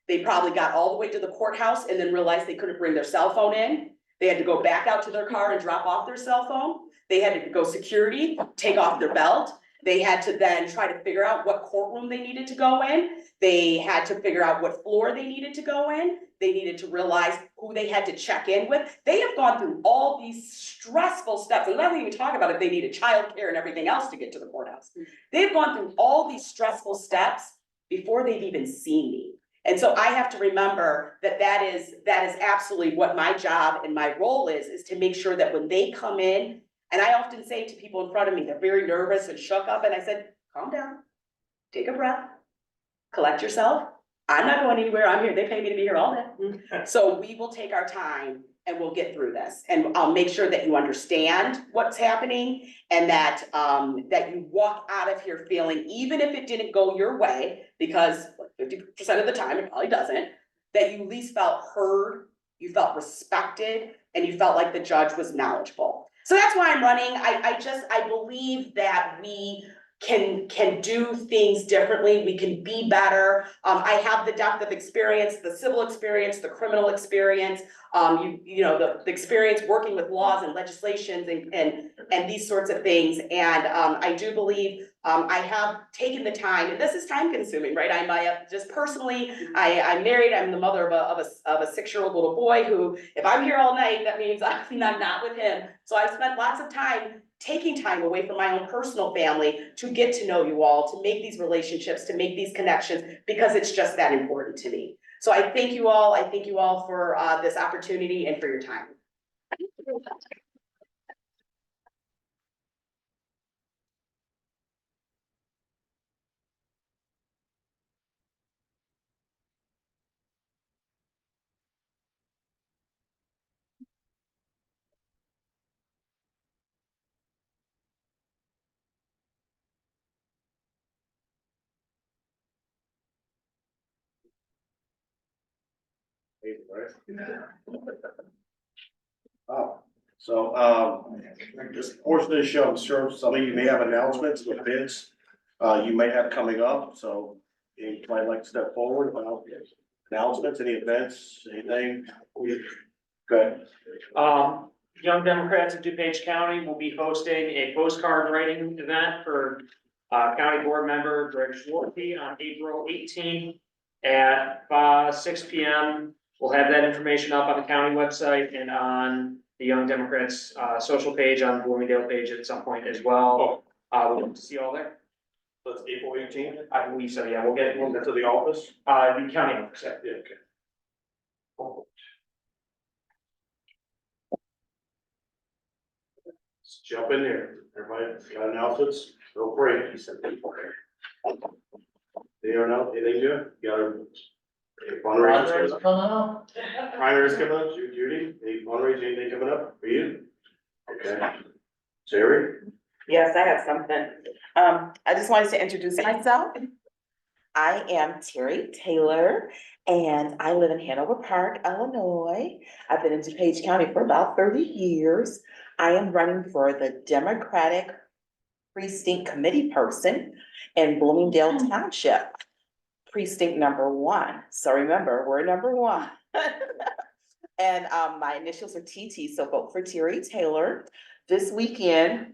S6: They probably got all the way to the courthouse and then realized they couldn't bring their cell phone in. They had to go back out to their car and drop off their cell phone. They had to go security, take off their belt. They had to then try to figure out what courtroom they needed to go in. They had to figure out what floor they needed to go in. They needed to realize who they had to check in with. They have gone through all these stressful steps. And let me even talk about if they needed childcare and everything else to get to the courthouse. They've gone through all these stressful steps before they've even seen me. And so I have to remember that is absolutely what my job and my role is to make sure that when they come in, and I often say to people in front of me, they're very nervous and shook up, and I said, calm down, take a breath, collect yourself. I'm not going anywhere, I'm here, they pay me to be here all day. So we will take our time and we'll get through this. And I'll make sure that you understand what's happening and that you walk out of here feeling, even if it didn't go your way, because 50% of the time it probably doesn't, that you at least felt heard, you felt respected, and you felt like the judge was knowledgeable. So that's why I'm running. I believe that we can do things differently. We can be better. I have the depth of experience, the civil experience, the criminal experience, the experience working with laws and legislations and these sorts of things. And I do believe I have taken the time, and this is time consuming, right? Just personally, I'm married. I'm the mother of a 6-year-old little boy who, if I'm here all night, that means I'm not with him. So I've spent lots of time taking time away from my own personal family to get to know you all, to make these relationships, to make these connections, because it's just that important to me. So I thank you all. I thank you all for this opportunity and for your time.
S2: Oh, so, this portion of the show, I'm sure some of you may have announcements with bids, you may have coming up, so you might like to step forward about announcements, any events, anything? Good.
S5: Young Democrats of DuPage County will be hosting a postcard writing event for County Board Member Greg Schwartzy on April 18th at 6 P.M. We'll have that information up on the county website and on the Young Democrats social page on the Bloomingdale page at some point as well. We'll hope to see you all there.
S2: That's April 18th,
S5: I believe so, yeah, we'll get
S2: to the office?
S5: the county office, yeah.
S2: Yeah, okay. Let's jump in there. Everybody got announcements? Go for it. He said, they are now, anything good? You got a
S8: Primaries
S2: fundraiser?
S8: coming up.
S2: Primaries coming up, Judy, any fundraising, anything coming up for you? Okay. Jerry?
S11: Yes, I have something. I just wanted to introduce myself. I am Terry Taylor and I live in Hanover Park, Illinois. I've been in DuPage County for about 30 years. I am running for the Democratic Precinct Committee person in Bloomingdale Township, precinct number 1. So remember, we're number 1. And my initials are TT, so vote for Terry Taylor. This weekend,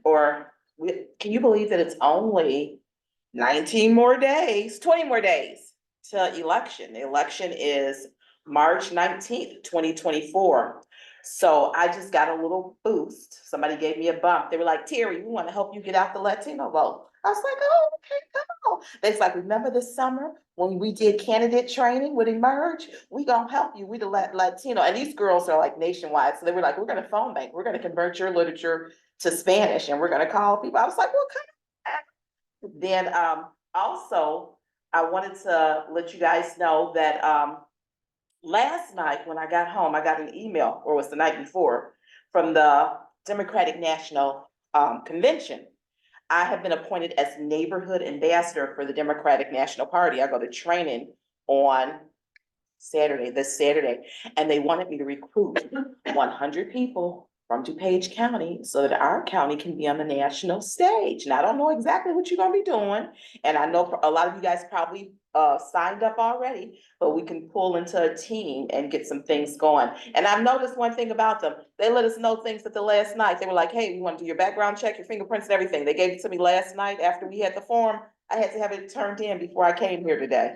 S11: can you believe that it's only 19 more days, 20 more days to election? The election is March 19th, 2024. So I just got a little boost. Somebody gave me a bump. They were like, Terry, we want to help you get out the Latino vote. I was like, oh, okay, go. They're like, remember this summer when we did candidate training with Emerge? We gonna help you. We the Latino. And these girls are like nationwide. So they were like, we're gonna phone bank. We're gonna convert your literature to Spanish and we're gonna call people. I was like, well, come on. Then also, I wanted to let you guys know that last night when I got home, I got an email, or it was the night before, from the Democratic National Convention. I have been appointed as neighborhood ambassador for the Democratic National Party. I go to training on this Saturday, and they wanted me to recruit 100 people from DuPage County so that our county can be on the national stage. Now, I don't know exactly what you're gonna be doing, and I know a lot of you guys probably signed up already, but we can pull into a team and get some things going. And I've noticed one thing about them. They let us know things at the last night. They were like, hey, we want to do your background check, your fingerprints and everything. They gave it to me last night after we had the form. I had to have it turned in before I came here today.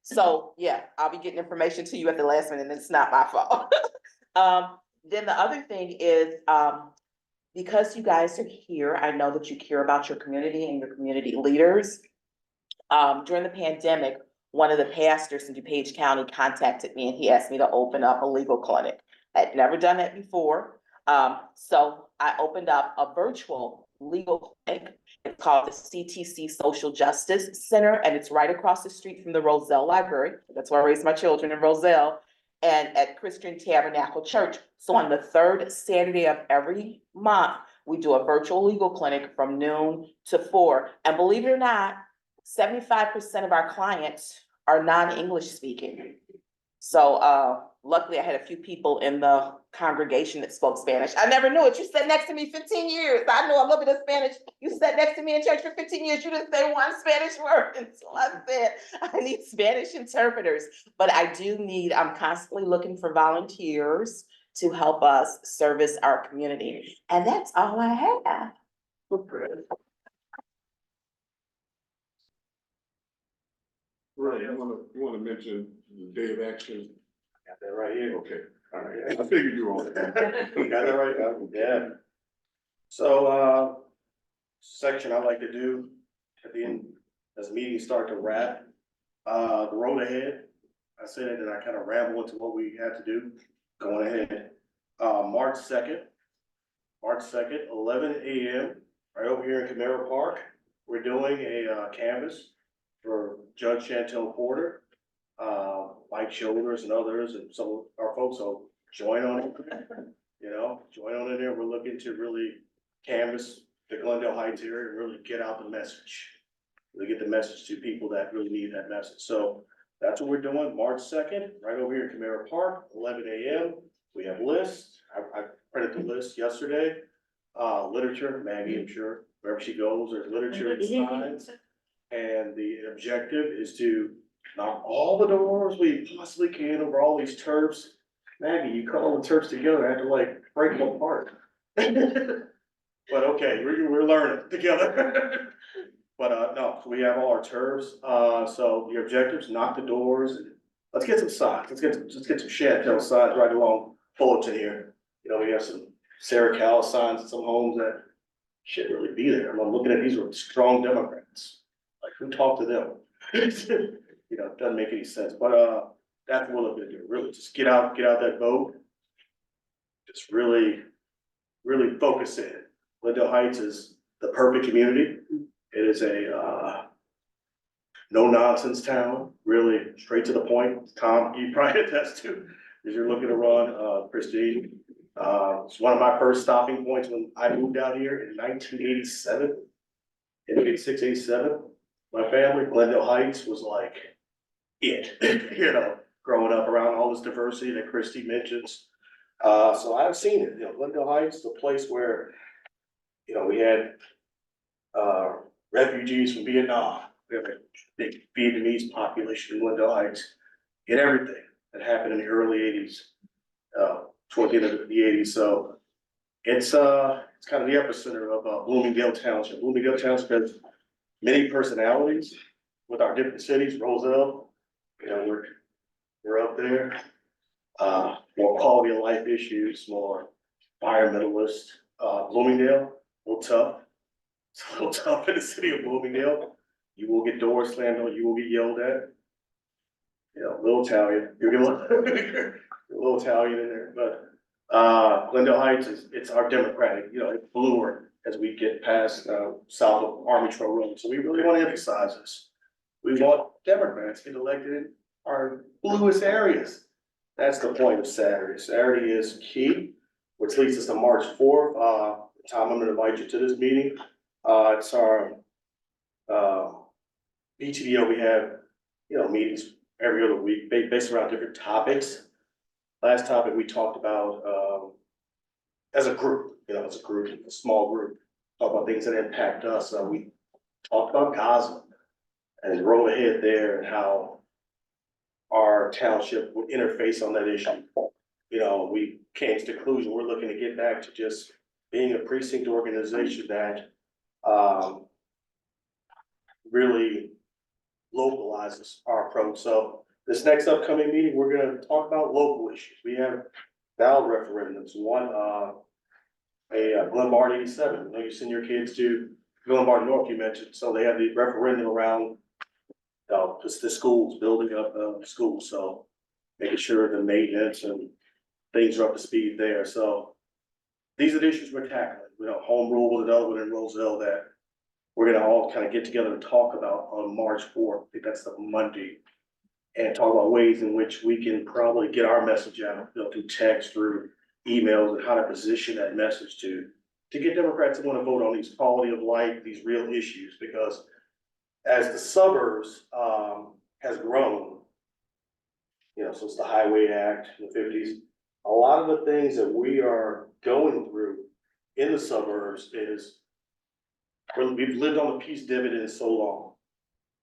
S11: So yeah, I'll be getting information to you at the last minute and it's not my fault. Then the other thing is, because you guys are here, I know that you care about your community and your community leaders. During the pandemic, one of the pastors in DuPage County contacted me and he asked me to open up a legal clinic. I'd never done that before. So I opened up a virtual legal clinic. It's called the CTC Social Justice Center, and it's right across the street from the Roselle Library. That's where I raised my children, in Roselle, and at Christian Tabernacle Church. So on the 3rd Saturday of every month, we do a virtual legal clinic from noon to 4. And believe it or not, 75% of our clients are non-English speaking. So luckily I had a few people in the congregation that spoke Spanish. I never knew it. You sat next to me 15 years. I know a little bit of Spanish. You sat next to me in church for 15 years. You didn't say one Spanish word until I said, I need Spanish interpreters. But I'm constantly looking for volunteers to help us service our community. And that's all I have.
S12: Right, you wanna mention the day of action?
S2: Got that right here.
S12: Okay,
S2: All right.
S12: I figured you all.
S2: You got that right, yeah. So, section I like to do at the end, as meetings start to wrap, the road ahead. I said it and I kind of ramble into what we had to do going ahead. March 2nd, 11 a.m., right over here in Camaro Park. We're doing a canvas for Judge Chantel Porter, Mike Shoulders and others, and some of our folks will join on it. Join on in there. We're looking to really canvas the Glendale Heights area and really get out the message. Really get the message to people that really need that message. So that's what we're doing, March 2nd, right over here in Camaro Park, 11 a.m. We have lists. I printed the list yesterday. Literature, Maggie, I'm sure, wherever she goes, there's literature and signs. And the objective is to knock all the doors we possibly can over all these turfs. Maggie, you call the turfs together, I have to like break them apart. But okay, we're learning together. But, no, we have all our terms, so your objectives, knock the doors, and let's get some signs, let's get some Chantel signs right along Fullerton here. You know, we have some Sarah Cal signs in some homes that shouldn't really be there. I'm looking at these were strong Democrats. Like, who talked to them? You know, it doesn't make any sense, but, that's what we're looking to do, really, just get out that vote. Just really focus in. Glendale Heights is the perfect community. It is a, no nonsense town, really straight to the point. Tom, you probably attest to, as you're looking to run, Christine. It's one of my first stopping points when I moved out here in 1987. In 86, 87, my family, Glendale Heights was like it, you know, growing up around all this diversity that Christy mentions. So I've seen it, you know, Glendale Heights, the place where, you know, we had, refugees from Vietnam. We have a big Vietnamese population in Glendale Heights. In everything that happened in the early 80s, toward the end of the 80s. So it's kind of the epicenter of Bloomingdale Township. Bloomingdale Township has many personalities with our different cities. Roselle, you know, we're up there. More quality of life issues, more environmentalist. Bloomingdale, a little tough. It's a little tough in the city of Bloomingdale. You will get doors slammed on, you will get yelled at. You know, a little Italian, you'll get a little Italian in there, but, Glendale Heights it's our democratic, you know, it's bluer as we get past, south of Army Trail Road. So we really want to emphasize this. We want Democrats to get elected in our bluest areas. That's the point of Saturday. Saturday is key, which leads us to March 4th. Tom, I'm gonna invite you to this meeting. It's our, BTDO, we have, you know, meetings every other week based around different topics. Last topic we talked about, as a group, you know, as a group, a small group, talk about things that impact us. We talked about Gaza and the road ahead there and how our township would interface on that issue. You know, we came to the conclusion, we're looking to get back to just being a precinct organization that, really localizes our approach. So this next upcoming meeting, we're gonna talk about local issues. We have ballot referendums. One, Glenbard 87. I know you send your kids to Glenbard North, you mentioned. So they have the referendum around, just the schools, building up schools. So making sure the maintenance and things are up to speed there. So these are the issues we're tackling. You know, home rule was another one in Roselle that we're gonna all kind of get together and talk about on March 4th. I think that's the Monday. And talk about ways in which we can probably get our message out, you know, through text, through emails, and how to position that message to get Democrats to want to vote on these quality of life, these real issues. Because as the suburbs has grown, you know, since the Highway Act in the 50s, a lot of the things that we are going through in the suburbs is we've lived on the peace dividend so long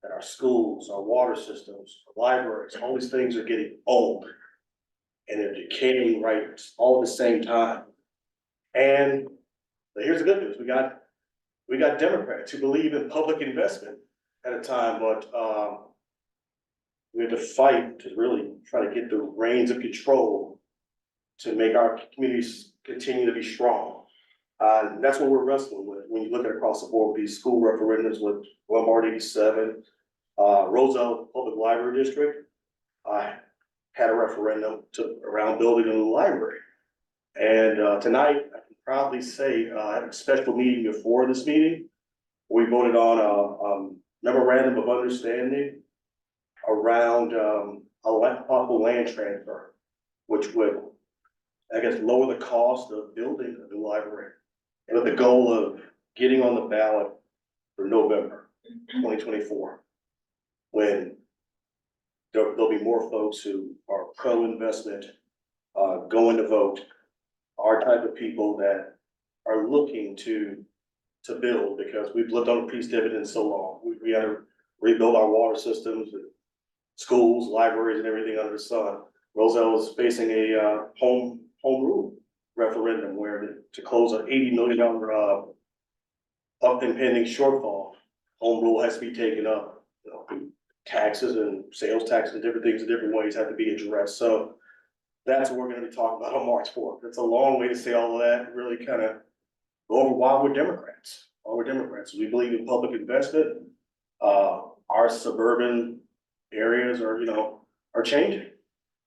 S2: that our schools, our water systems, our libraries, all these things are getting old and they're decaying right all at the same time. And here's the good news. We got Democrats who believe in public investment at a time, but we have to fight to really try to get the reins of control to make our communities continue to be strong. That's what we're wrestling with when you look at across the board with these school referendums with Lombard 87, Roselle Public Library District. Had a referendum around building a new library. And tonight, I can proudly say, I had a special meeting before this meeting. We voted on a memorandum of understanding around a possible land transfer, which would, I guess, lower the cost of building a new library. And with the goal of getting on the ballot for November 2024, when there'll be more folks who are pro-investment, going to vote, our type of people that are looking to build, because we've lived on a peace dividend so long. We had to rebuild our water systems, and schools, libraries, and everything under the sun. Roselle is facing a home rule referendum where to close an $80 million up impending shortfall, home rule has to be taken up. You know, taxes and sales tax and different things in different ways have to be addressed. So that's what we're gonna be talking about on March 4th. It's a long way to say all of that, really kind of go over why we're Democrats. Why we're Democrats. We believe in public investment. Our suburban areas are, are changing.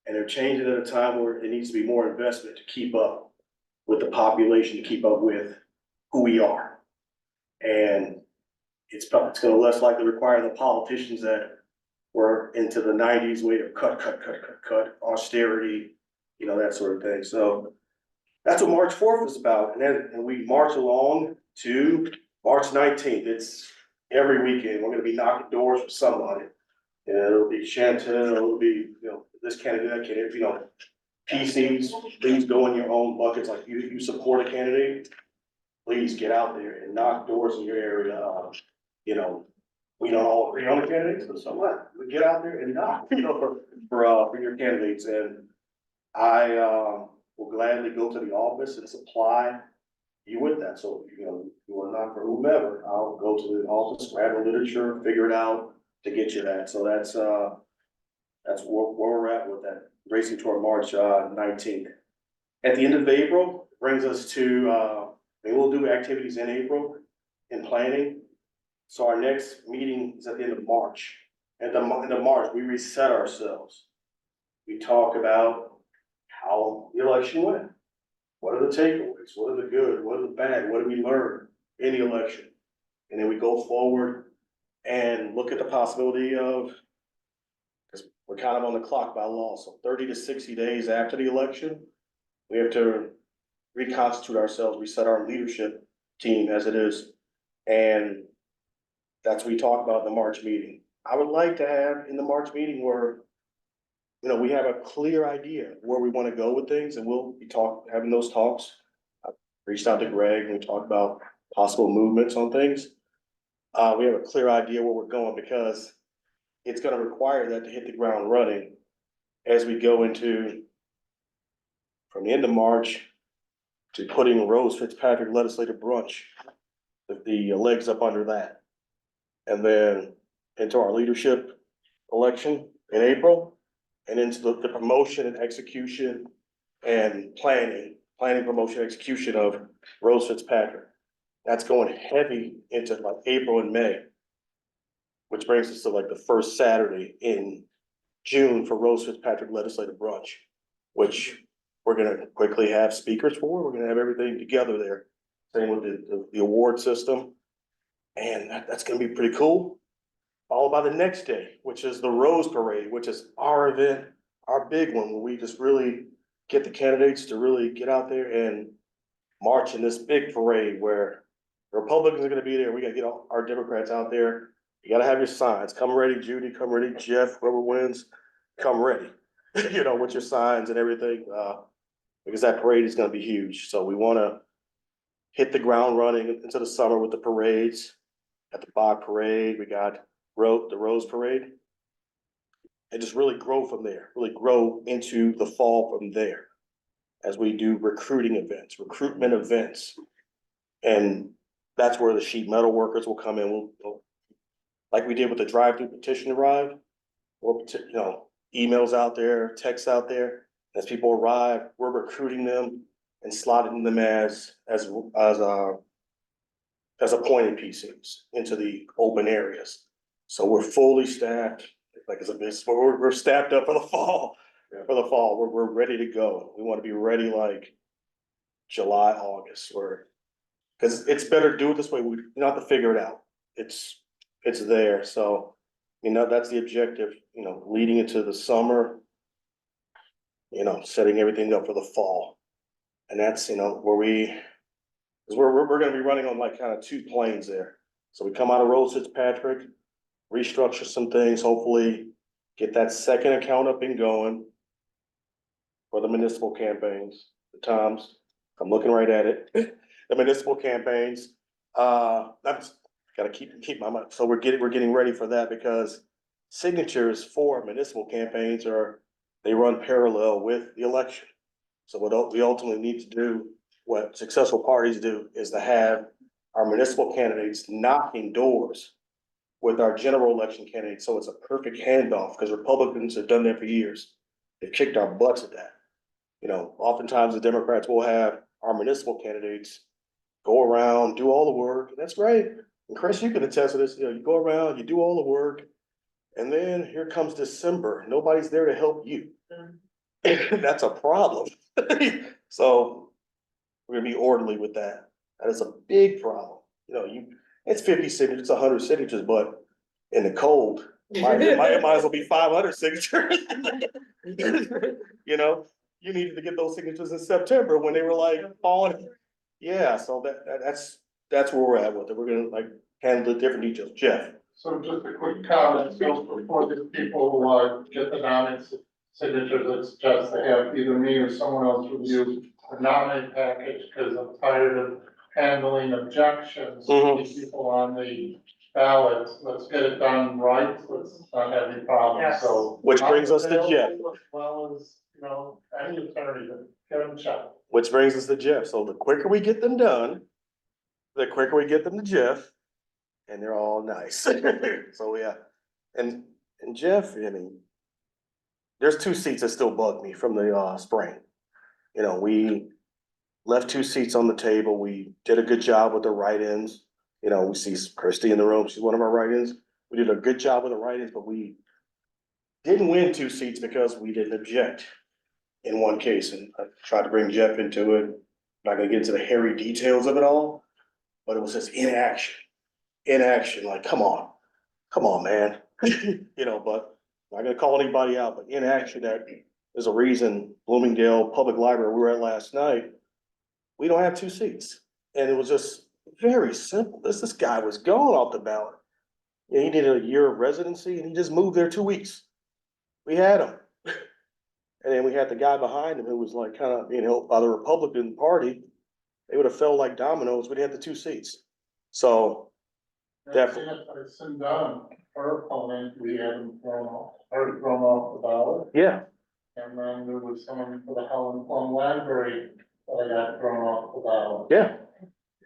S2: And they're changing at a time where it needs to be more investment to keep up with the population, to keep up with who we are. And it's gonna less likely require the politicians that were into the 90s way to cut, austerity, that sort of thing. So that's what March 4th is about. And we march along to March 19th. It's every weekend. We're gonna be knocking doors for somebody. And it'll be Shanton, or it'll be, this candidate, that candidate, PCs, please go in your own buckets. Like you support a candidate, please get out there and knock doors in your area. We don't all agree on the candidates, but so what? We get out there and knock, for your candidates. And I will gladly go to the office and supply you with that. So, you want to knock for whomever, I'll go to the office, grab the literature, figure it out to get you that. So that's where we're at with that, racing toward March 19th. At the end of April, brings us to, we'll do activities in April in planning. So our next meeting is at the end of March. At the end of March, we reset ourselves. We talk about how the election went. What are the takeaways? What are the good? What are the bad? What did we learn in the election? And then we go forward and look at the possibility of, because we're kind of on the clock by law, so 30 to 60 days after the election, we have to reconstitute ourselves, reset our leadership team as it is. And that's what we talk about in the March meeting. I would like to have in the March meeting where, we have a clear idea where we want to go with things, and we'll be having those talks. I reached out to Greg and we talked about possible movements on things. We have a clear idea where we're going, because it's gonna require that to hit the ground running as we go into from the end of March to putting Rose Fitzpatrick legislative brunch, the legs up under that. And then into our leadership election in April, and into the promotion and execution and planning, promotion, execution of Rose Fitzpatrick. That's going heavy into like April and May, which brings us to like the first Saturday in June for Rose Fitzpatrick legislative brunch, which we're gonna quickly have speakers for. We're gonna have everything together there. Same with the award system. And that's gonna be pretty cool. Followed by the next day, which is the Rose Parade, which is our event, our big one, where we just really get the candidates to really get out there and march in this big parade where the Republicans are gonna be there. We gotta get all our Democrats out there. You gotta have your signs. Come ready, Judy, come ready, Jeff, whoever wins, come ready. With your signs and everything, because that parade is gonna be huge. So we wanna hit the ground running into the summer with the parades. At the Bach Parade, we got the Rose Parade. And just really grow from there, really grow into the fall from there. As we do recruitment events. And that's where the sheet metal workers will come in. We'll like we did with the drive-through petition drive, or, emails out there, texts out there. As people arrive, we're recruiting them and slotting them as appointed PCs into the open areas. So we're fully staffed, we're staffed up for the fall.
S12: Yeah.
S2: For the fall, we're ready to go. We want to be ready like July, August, because it's better to do it this way. We don't have to figure it out. It's there. So, that's the objective, leading into the summer, setting everything up for the fall. And that's, where we're gonna be running on like kind of two planes there. So we come out of Rose Fitzpatrick, restructure some things, hopefully get that second account up and going for the municipal campaigns, the times. I'm looking right at it. The municipal campaigns. I'm just gotta keep my mind. So we're getting ready for that, because signatures for municipal campaigns they run parallel with the election. So what we ultimately need to do, what successful parties do, is to have our municipal candidates knocking doors with our general election candidates, so it's a perfect handoff, because Republicans have done that for years. They've kicked our butts at that. You know, oftentimes the Democrats will have our municipal candidates go around, do all the work, and that's great. And Chris, you can attest to this, you know, you go around, you do all the work, and then here comes December, nobody's there to help you. That's a problem. So we're gonna be orderly with that. That is a big problem. You know, it's 50 signatures, it's 100 signatures, but in the cold, it might as well be 500 signatures. You know, you needed to get those signatures in September when they were like falling. Yeah, so that's where we're at with it. We're gonna like handle the different details. Jeff?
S8: So just a quick comment, so before these people get the nominee signatures, it's just to have either me or someone else review the nominee package, because I'm tired of handling objections to people on the ballot. Let's get it done right, let's not have any problems,
S1: Yes.
S8: so.
S2: Which brings us to Jeff.
S8: As well as, you know, any attorney, to get them checked.
S2: Which brings us to Jeff. So the quicker we get them done, the quicker we get them to Jeff, and they're all nice. So yeah, and Jeff, I mean, there's 2 seats that still bug me from the spring. You know, we left 2 seats on the table. We did a good job with the write-ins. You know, we see Christy in the room. She's one of our write-ins. We did a good job with the write-ins, but we didn't win 2 seats because we didn't object in one case. And I tried to bring Jeff into it. Not gonna get into the hairy details of it all, but it was just inaction. Inaction, like, come on, man. You know, but not gonna call anybody out, but inaction, that is a reason Bloomingdale Public Library, we were at last night, we don't have 2 seats. And it was just very simple. This guy was going off the ballot. Yeah, he did a year of residency and he just moved there 2 weeks. We had him. And then we had the guy behind him who was like kind of being helped by the Republican Party. They would have fell like dominoes. We'd have the 2 seats. So definitely.
S8: It's done, her opponent, we had him thrown off the ballot.
S2: Yeah,
S8: And then there was someone for the Helen Plum Library that got thrown off the ballot.
S2: yeah.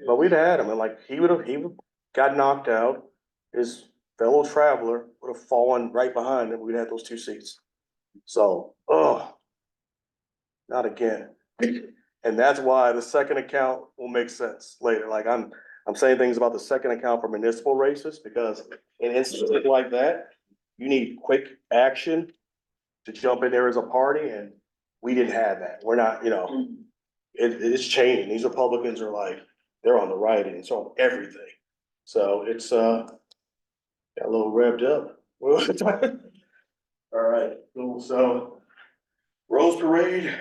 S2: But we'd had him, and like he would got knocked out. His fellow traveler would have fallen right behind him. We'd had those 2 seats. So, not again. And that's why the second account will make sense later. Like I'm saying things about the second account for municipal races, because in instances like that, you need quick action to jump in there as a party, and we didn't have that. We're not, you know, it's changing. These Republicans are like, they're on the right end, so on everything. So it's got a little revved up. All right, cool. So Rose Parade,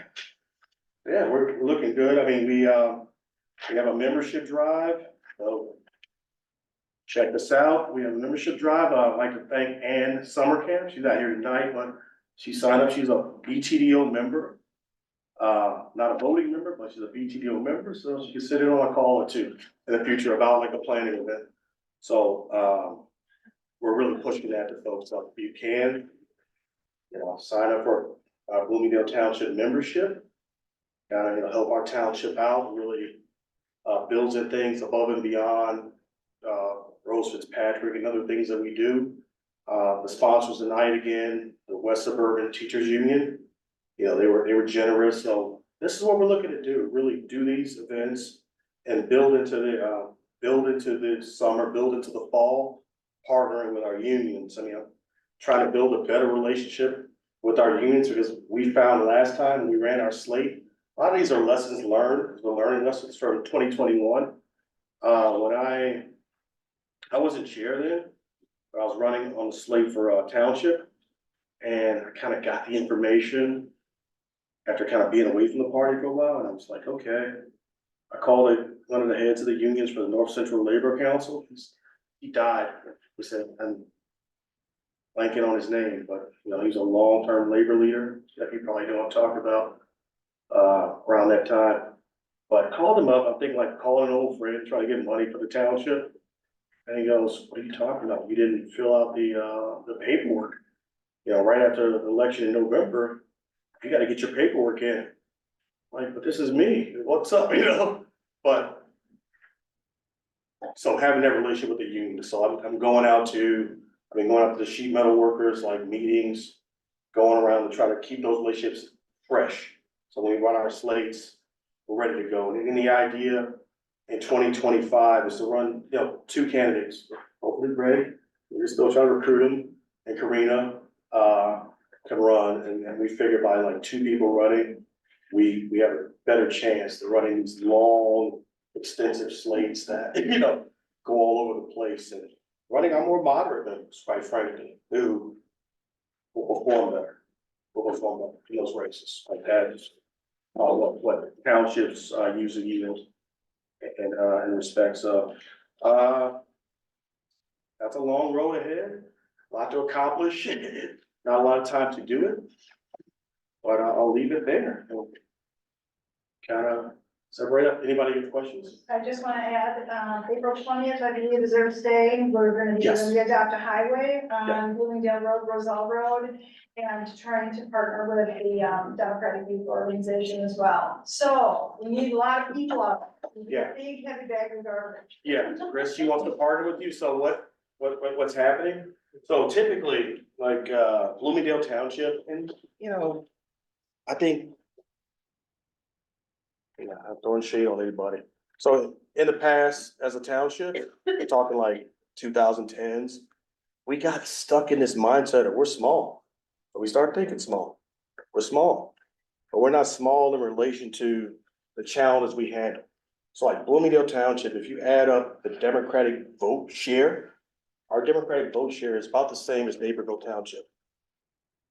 S2: yeah, we're looking good. I mean, we have a membership drive, so check this out. We have a membership drive. I'd like to thank Ann Summercamp. She's not here tonight, but she signed up. She's a BTDO member. Not a voting member, but she's a BTDO member, so she can sit in on a call or 2 in the future about like a planning event. So we're really pushing that to folks. So if you can, you know, sign up for Bloomingdale Township membership. You know, help our township out, really builds in things above and beyond Rose Fitzpatrick and other things that we do. The sponsors tonight, again, the West Suburban Teachers Union, you know, they were generous. So this is what we're looking to do, really do these events and build into the summer, build into the fall, partnering with our unions. I mean, I'm trying to build a better relationship with our unions, because we found last time we ran our slate, a lot of these are lessons learned. We're learning lessons from 2021. When I wasn't chair then, but I was running on the slate for Township, and I kind of got the information after kind of being away from the party for a while, and I was like, okay. I called one of the heads of the unions for the North Central Labor Council. He died. We said, I'm blanking on his name, but you know, he's a long-term labor leader that you probably don't talk about around that time. But I called him up. I'm thinking like calling an old friend, trying to get money for the township. And he goes, what are you talking about? You didn't fill out the paperwork. You know, right after the election in November, you gotta get your paperwork in. Like, but this is me. What's up, you know? But So having that relationship with the union, so I've been going out to the sheet metal workers, like meetings, going around to try to keep those relationships fresh. So when we run our slates, we're ready to go. And then the idea in 2025 is to run, 2 candidates. Hopefully Greg, we're still trying to recruit him, and Karina, can run, and we figure by like 2 people running, we have a better chance to running these long, extensive slates that, go all over the place, and running on more moderate members, quite frankly, who will perform better, in those races, like that is what townships usually yield in respects of, that's a long road ahead, a lot to accomplish, not a lot of time to do it. But I'll leave it there. Kind of separate up. Anybody have questions?
S13: I just want to add, April 20th, I believe is Earth Day. We're going to be
S2: Yes.
S13: doing the Adopt a Highway
S2: Yeah.
S13: on Bloomingdale Road, Roselle Road, and trying to partner with the Democratic Youth Organization as well. So we need a lot of people out there. We need a big heavy bag of garbage.
S2: Yeah, Chris, she wants to partner with you. So what's happening? So typically, like, Bloomingdale Township, and, I think, I'm throwing shade on anybody. So in the past, as a township, we're talking like 2010s, we got stuck in this mindset that we're small. But we start thinking small. We're small, but we're not small in relation to the challenges we handle. So like Bloomingdale Township, if you add up the Democratic vote share, our Democratic vote share is about the same as Naperville Township.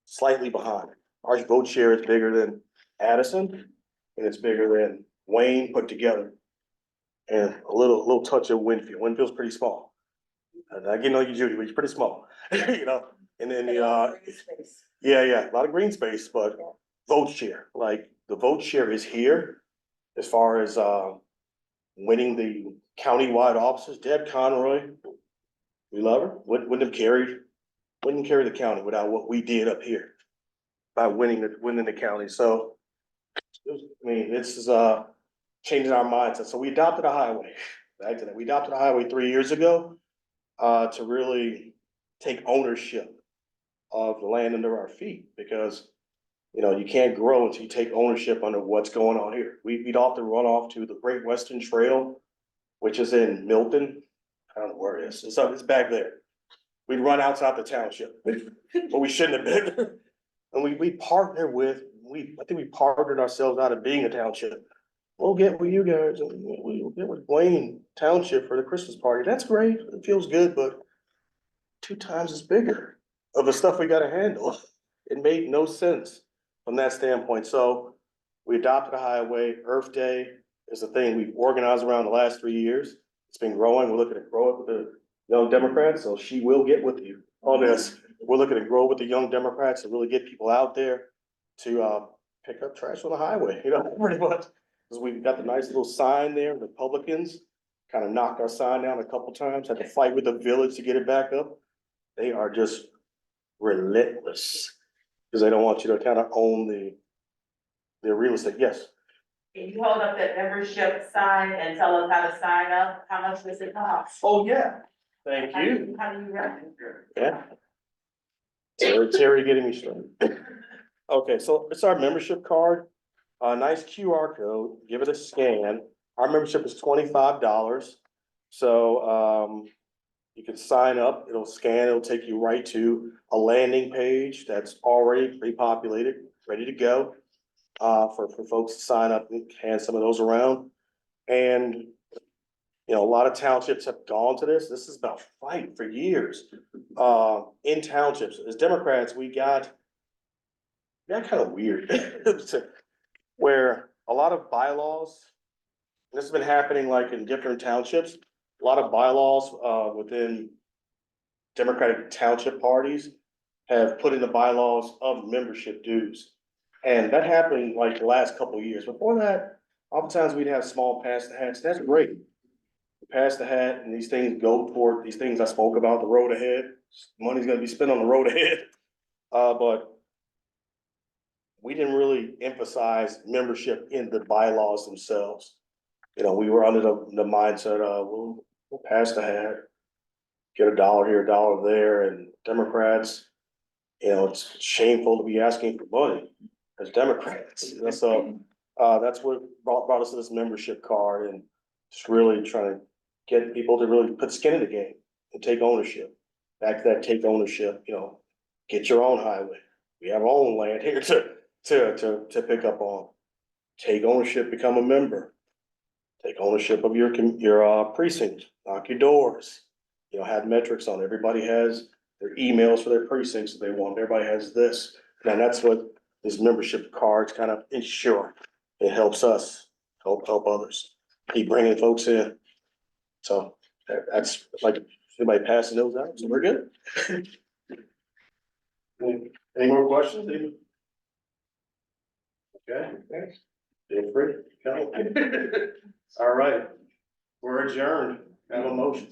S2: Slightly behind. Our vote share is bigger than Addison, and it's bigger than Wayne put together. And a little touch of Winfield. Winfield's pretty small. And I get on you, Judy, but you're pretty small, and then a lot of green space, but vote share, like the vote share is here as far as, winning the countywide offices. Deb Conroy, we love her, wouldn't carry the county without what we did up here by winning the county. So, this is, changing our mindset. So we adopted a highway, back to that. We adopted a highway 3 years ago, to really take ownership of the land under our feet, because, you can't grow until you take ownership under what's going on here. We'd often run off to the Great Western Trail, which is in Milton. I don't know where it is. It's back there. We'd run outside the township, but we shouldn't have been. And we partner with, I think we partnered ourselves out of being a township. We'll get with you guys, and we'll get with Wayne Township for the Christmas party. That's great. It feels good, but 2 times as bigger of the stuff we gotta handle. It made no sense from that standpoint. So we adopted a highway. Earth Day is a thing we've organized around the last 3 years. It's been growing. We're looking to grow it with the Young Democrats, so she will get with you on this. We're looking to grow with the Young Democrats and really get people out there to pick up trash on the highway, pretty much. Because we've got the nice little sign there. Republicans kind of knocked our sign down a couple times, had to fight with the village to get it back up. They are just relentless because they don't want you to kind of own the real estate. Yes.
S11: Can you hold up that membership sign and tell us how to sign up? How much does it cost?
S2: Oh, yeah. Thank you.
S11: How do you register?
S2: Yeah. Terry getting me straight. Okay, so it's our membership card. A nice QR code, give it a scan. Our membership is $25. So, you can sign up, it'll scan, it'll take you right to a landing page that's already pre-populated, ready to go. For folks to sign up and hand some of those around. And, a lot of townships have gone to this. This has been a fight for years. In townships, as Democrats, we got kind of weird. Where a lot of bylaws, and this has been happening like in different townships, a lot of bylaws within Democratic township parties have put in the bylaws of membership dues. And that happened like the last couple of years. Before that, oftentimes we'd have small pass the hats. That's great. You pass the hat and these things go toward these things I spoke about, the road ahead. Money's gonna be spent on the road ahead. But we didn't really emphasize membership in the bylaws themselves. We were under the mindset of, well, pass the hat, get a dollar here, a dollar there, and Democrats, you know, it's shameful to be asking for money as Democrats. You know, so, that's what brought us to this membership card and just really trying to get people to really put skin in the game and take ownership. Back to that take ownership, you know, get your own highway. We have our own land here to pick up on. Take ownership, become a member. Take ownership of your precinct, knock your doors. You know, have metrics on it. Everybody has their emails for their precincts that they want. Everybody has this. And that's what this membership cards kind of ensure. It helps us help others. Keep bringing folks in. So that's like, anybody passing those out, so we're good. Any more questions? Okay, thanks. Feel free. Go. All right, we're adjourned. Have a motion.